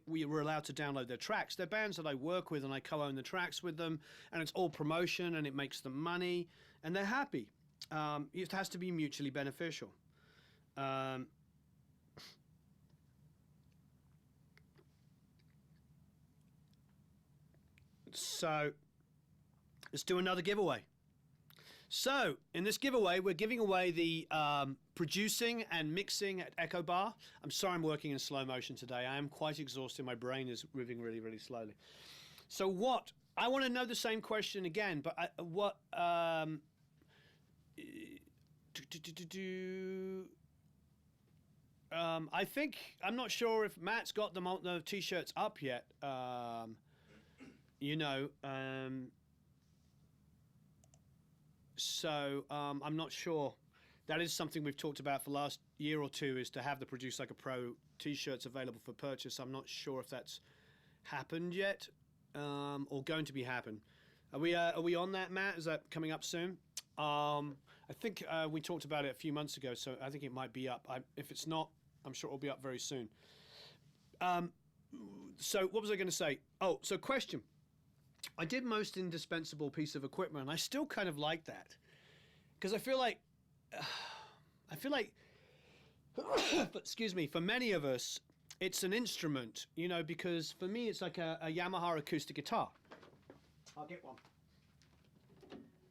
we were allowed to download their tracks. They're bands that I work with, and I co-own the tracks with them, and it's all promotion, and it makes them money, and they're happy. It has to be mutually beneficial. So let's do another giveaway. So in this giveaway, we're giving away the producing and mixing at Echo Bar. I'm sorry I'm working in slow motion today. I am quite exhausted. My brain is moving really, really slowly. So what? I want to know the same question again, but I think, I'm not sure if Matt's got the T-shirts up yet. So I'm not sure. That is something we've talked about for the last year or two, is to have the Produce Like a Pro T-shirts available for purchase. I'm not sure if that's happened yet or going to be happen. Are we on that, Matt? Is that coming up soon? I think we talked about it a few months ago, so I think it might be up. If it's not, I'm sure it'll be up very soon. So what was I going to say? Oh, so question. I did most indispensable piece of equipment, and I still kind of like that, because I feel like, excuse me, for many of us, it's an instrument, you know, because for me, it's like a Yamaha acoustic guitar. I'll get one.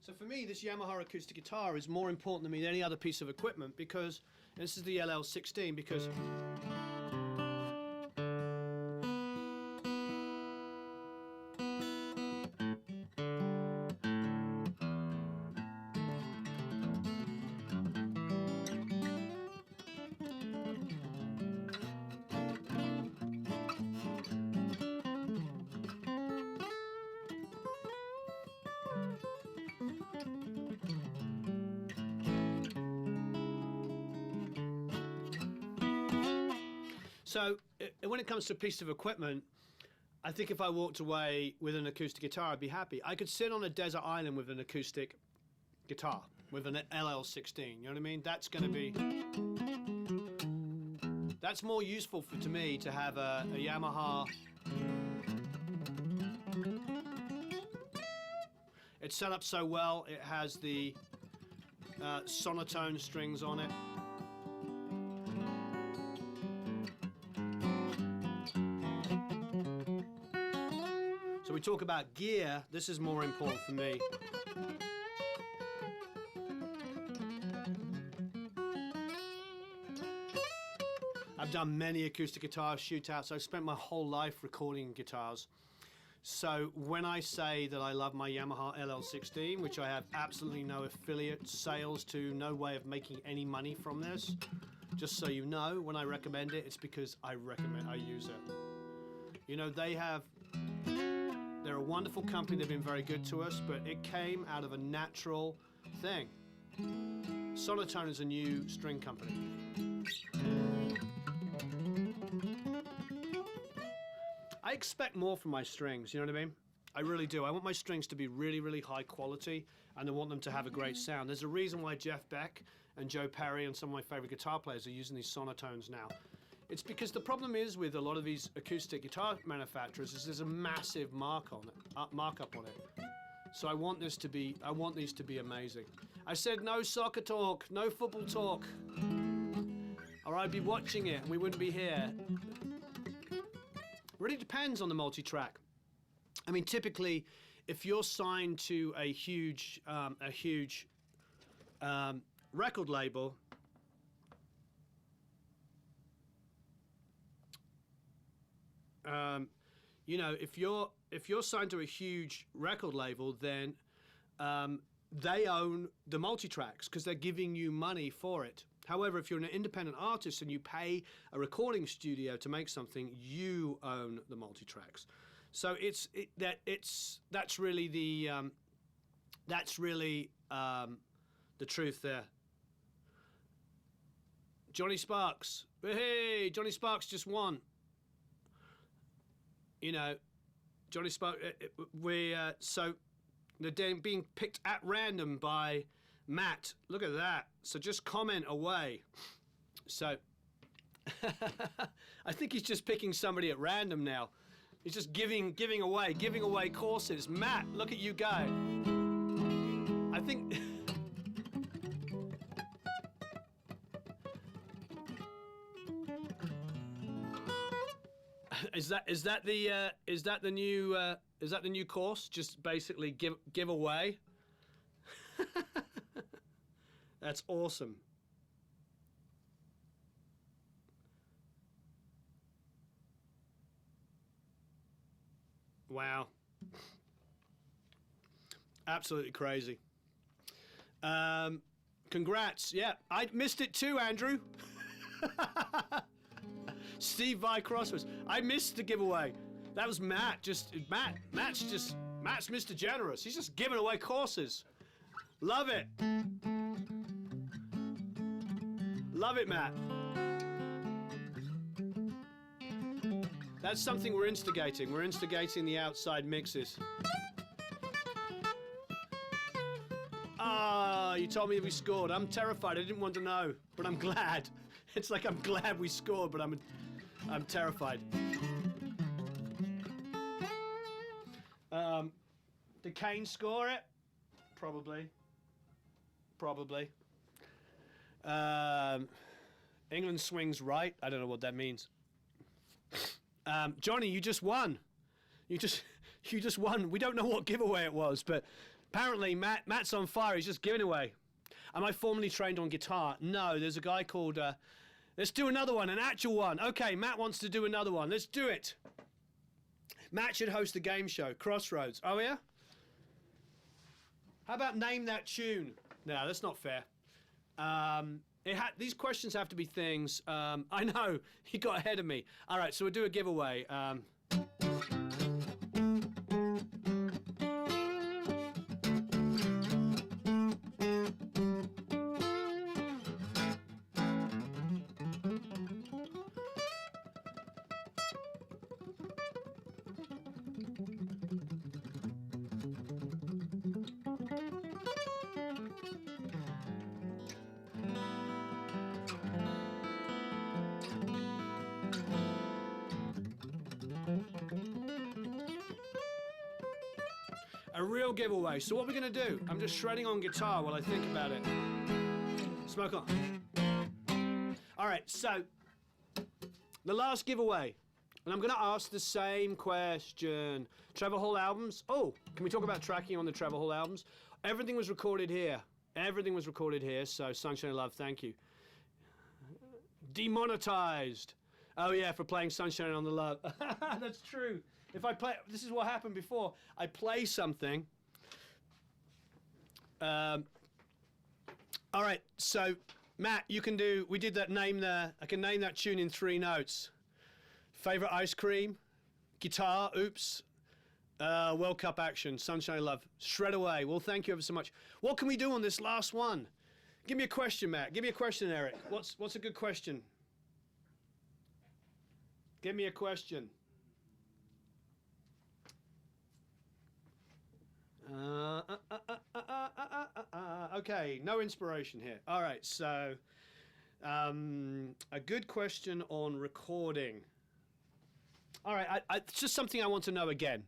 So for me, this Yamaha acoustic guitar is more important to me than any other piece of equipment, because this is the LL16, because so when it comes to a piece of equipment, I think if I walked away with an acoustic guitar, I'd be happy. I could sit on a desert island with an acoustic guitar, with an LL16, you know what I mean? That's going to be... That's more useful to me to have a Yamaha. It's set up so well, it has the sonotone strings on it. So we talk about gear, this is more important for me. I've done many acoustic guitar shootouts. I've spent my whole life recording guitars. So when I say that I love my Yamaha LL16, which I have absolutely no affiliate sales to, no way of making any money from this, just so you know, when I recommend it, it's because I use it. You know, they're a wonderful company, they've been very good to us, but it came out of a natural thing. Sonotone is a new string company. I expect more from my strings, you know what I mean? I really do. I want my strings to be really, really high quality, and I want them to have a great sound. There's a reason why Jeff Beck and Joe Perry and some of my favorite guitar players are using these sonotones now. It's because the problem is with a lot of these acoustic guitar manufacturers is there's a massive markup on it. So I want these to be amazing. I said no soccer talk, no football talk, or I'd be watching it and we wouldn't be here. Really depends on the multi-track. I mean, typically, if you're signed to a huge record label, you know, if you're signed to a huge record label, then they own the multi-tracks because they're giving you money for it. However, if you're an independent artist and you pay a recording studio to make something, you own the multi-tracks. So that's really the truth there. Johnny Sparks, hey, Johnny Sparks just won. You know, Johnny Sparks. So they're being picked at random by Matt. Look at that. So just comment away. So I think he's just picking somebody at random now. He's just giving away courses. Matt, look at you go. I think. Is that the new course? Just basically give away. That's awesome. Wow. Absolutely crazy. Congrats. Yeah, I missed it too, Andrew. Steve Vi Crosswords. I missed the giveaway. That was Matt. Matt's Mr. Generous. He's just giving away courses. Love it. Love it, Matt. That's something we're instigating. We're instigating the outside mixes. Ah, you told me we scored. I'm terrified. I didn't want to know, but I'm glad. It's like I'm glad we scored, but I'm terrified. Did Kane score it? Probably. England swings right. I don't know what that means. Johnny, you just won. You just won. We don't know what giveaway it was, but apparently Matt's on fire. He's just giving away. Am I formally trained on guitar? No, there's a guy called... let's do another one, an actual one. Okay, Matt wants to do another one. Let's do it. Matt should host a game show, Crossroads. Oh, yeah? How about name that tune? No, that's not fair. These questions have to be things... I know, he got ahead of me. All right, so we'll do a giveaway. A real giveaway. So what we're going to do, I'm just shredding on guitar while I think about it. Smoke on. All right, so the last giveaway. And I'm going to ask the same question. Trevor Hall albums. Oh, can we talk about tracking on the Trevor Hall albums? Everything was recorded here. So Sunshine of Love, thank you. Demonetized. Oh yeah, for playing Sunshine on the Love. That's true. If I play, this is what happened before. I play something. All right, so Matt, you can do. We did that name there. I can name that tune in 3 notes. Favorite ice cream, guitar. Oops. World Cup action. Sunshine of Love. Shred away. Well, thank you ever so much. What can we do on this last one? Give me a question, Matt. Give me a question, Eric. What's a good question? Give me a question. Okay, no inspiration here. All right, so a good question on recording. All right, it's just something I want to know again,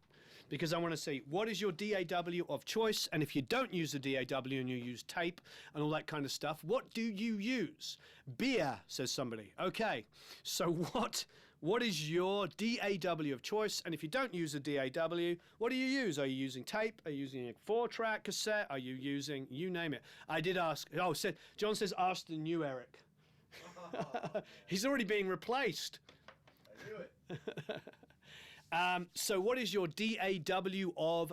because I want to see what is your DAW of choice, and if you don't use the DAW and you use tape and all that kind of stuff, what do you use? Beer, says somebody. Okay, so what is your DAW of choice? And if you don't use a DAW, what do you use? Are you using tape? Are you using a 4-track cassette? Are you using, you name it? I did ask, John says, ask the new Eric. He's already being replaced. I knew it. So what is your DAW of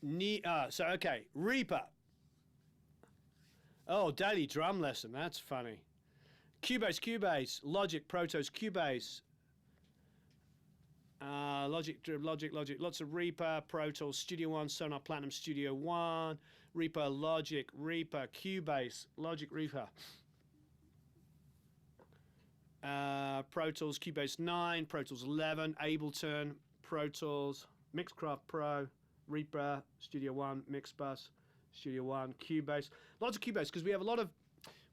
Okay, Reaper. Oh, daily drum lesson. That's funny. Cubase, Logic, Protos, Cubase. Logic, lots of Reaper, Pro Tools, Studio One, Sonar Platinum, Studio One, Reaper, Logic, Reaper, Cubase, Logic, Reaper. Pro Tools, Cubase 9, Pro Tools 11, Ableton, Pro Tools, Mixcraft Pro, Reaper, Studio One, Mixbus, Studio One, Cubase. Lots of Cubase because we have a lot of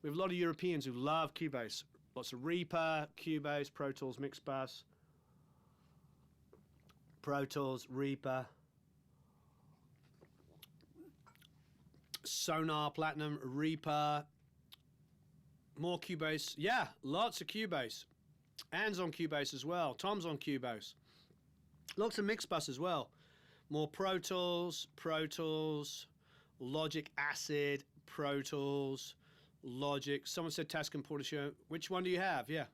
Europeans who love Cubase. Lots of Reaper, Cubase, Pro Tools, Mixbus, Pro Tools, Reaper, Sonar Platinum, Reaper. More Cubase. Yeah, lots of Cubase. Anne's on Cubase as well. Tom's on Cubase. Lots of Mixbus as well. More Pro Tools, Logic Acid, Pro Tools, Logic. Someone said Tascam Portfolio. Which one do you have? Yeah.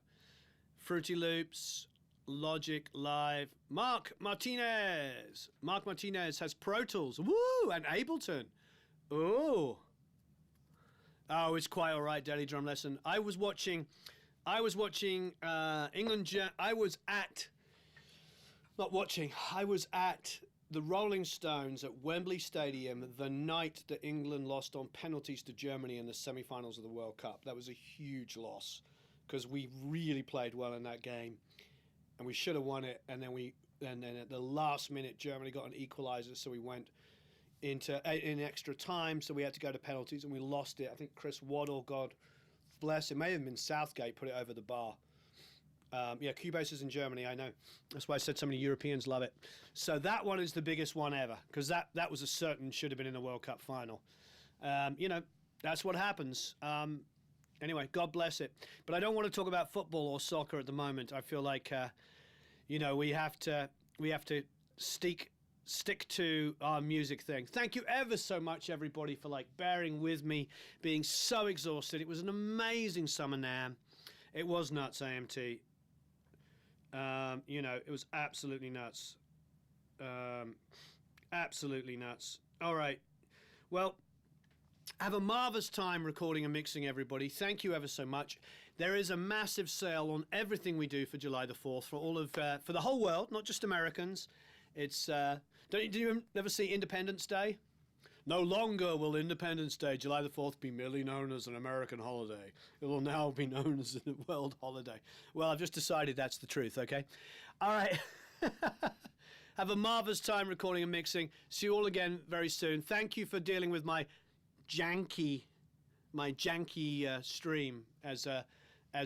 Fruity Loops, Logic Live. Mark Martinez. Mark Martinez has Pro Tools. Woo! And Ableton. Ooh. Oh, it's quite all right, daily drum lesson. I was watching England. I was at the Rolling Stones at Wembley Stadium the night that England lost on penalties to Germany in the semi-finals of the World Cup. That was a huge loss because we really played well in that game, and we should have won it. And then at the last minute, Germany got an equalizer, so we went in extra time, so we had to go to penalties and we lost it. I think Chris Waddle, God bless him, may have been Southgate, put it over the bar. Yeah, Cubase is in Germany, I know. That's why I said so many Europeans love it. So that one is the biggest one ever because that was a certain should have been in the World Cup final. That's what happens. Anyway, God bless it. But I don't want to talk about football or soccer at the moment. I feel like we have to stick to our music thing. Thank you ever so much, everybody, for bearing with me, being so exhausted. It was an amazing summer NAMM. It was nuts, AMT. It was absolutely nuts. Absolutely nuts. All right. Well, have a marvelous time recording and mixing, everybody. Thank you ever so much. There is a massive sale on everything we do for July the 4th for the whole world, not just Americans. It's do you ever see Independence Day? No longer will Independence Day, July the 4th, be merely known as an American holiday. It will now be known as a world holiday. Well, I've just decided that's the truth, okay? All right. Have a marvelous time recording and mixing. See you all again very soon. Thank you for dealing with my janky stream, as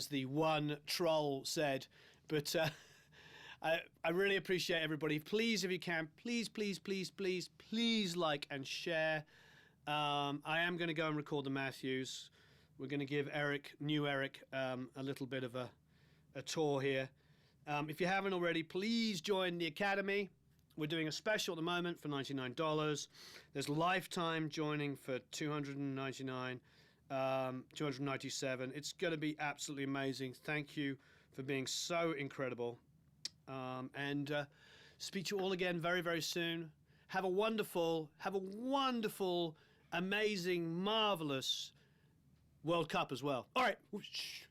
the one troll said. But I really appreciate everybody. Please, if you can, please like and share. I am going to go and record the Matthews. We're going to give new Eric, a little bit of a tour here. If you haven't already, please join the Academy. We're doing a special at the moment for $99. There's lifetime joining for $299, $297. It's going to be absolutely amazing. Thank you for being so incredible. And speak to you all again very, very soon. Have a wonderful, amazing, marvelous World Cup as well. All right. Whoosh.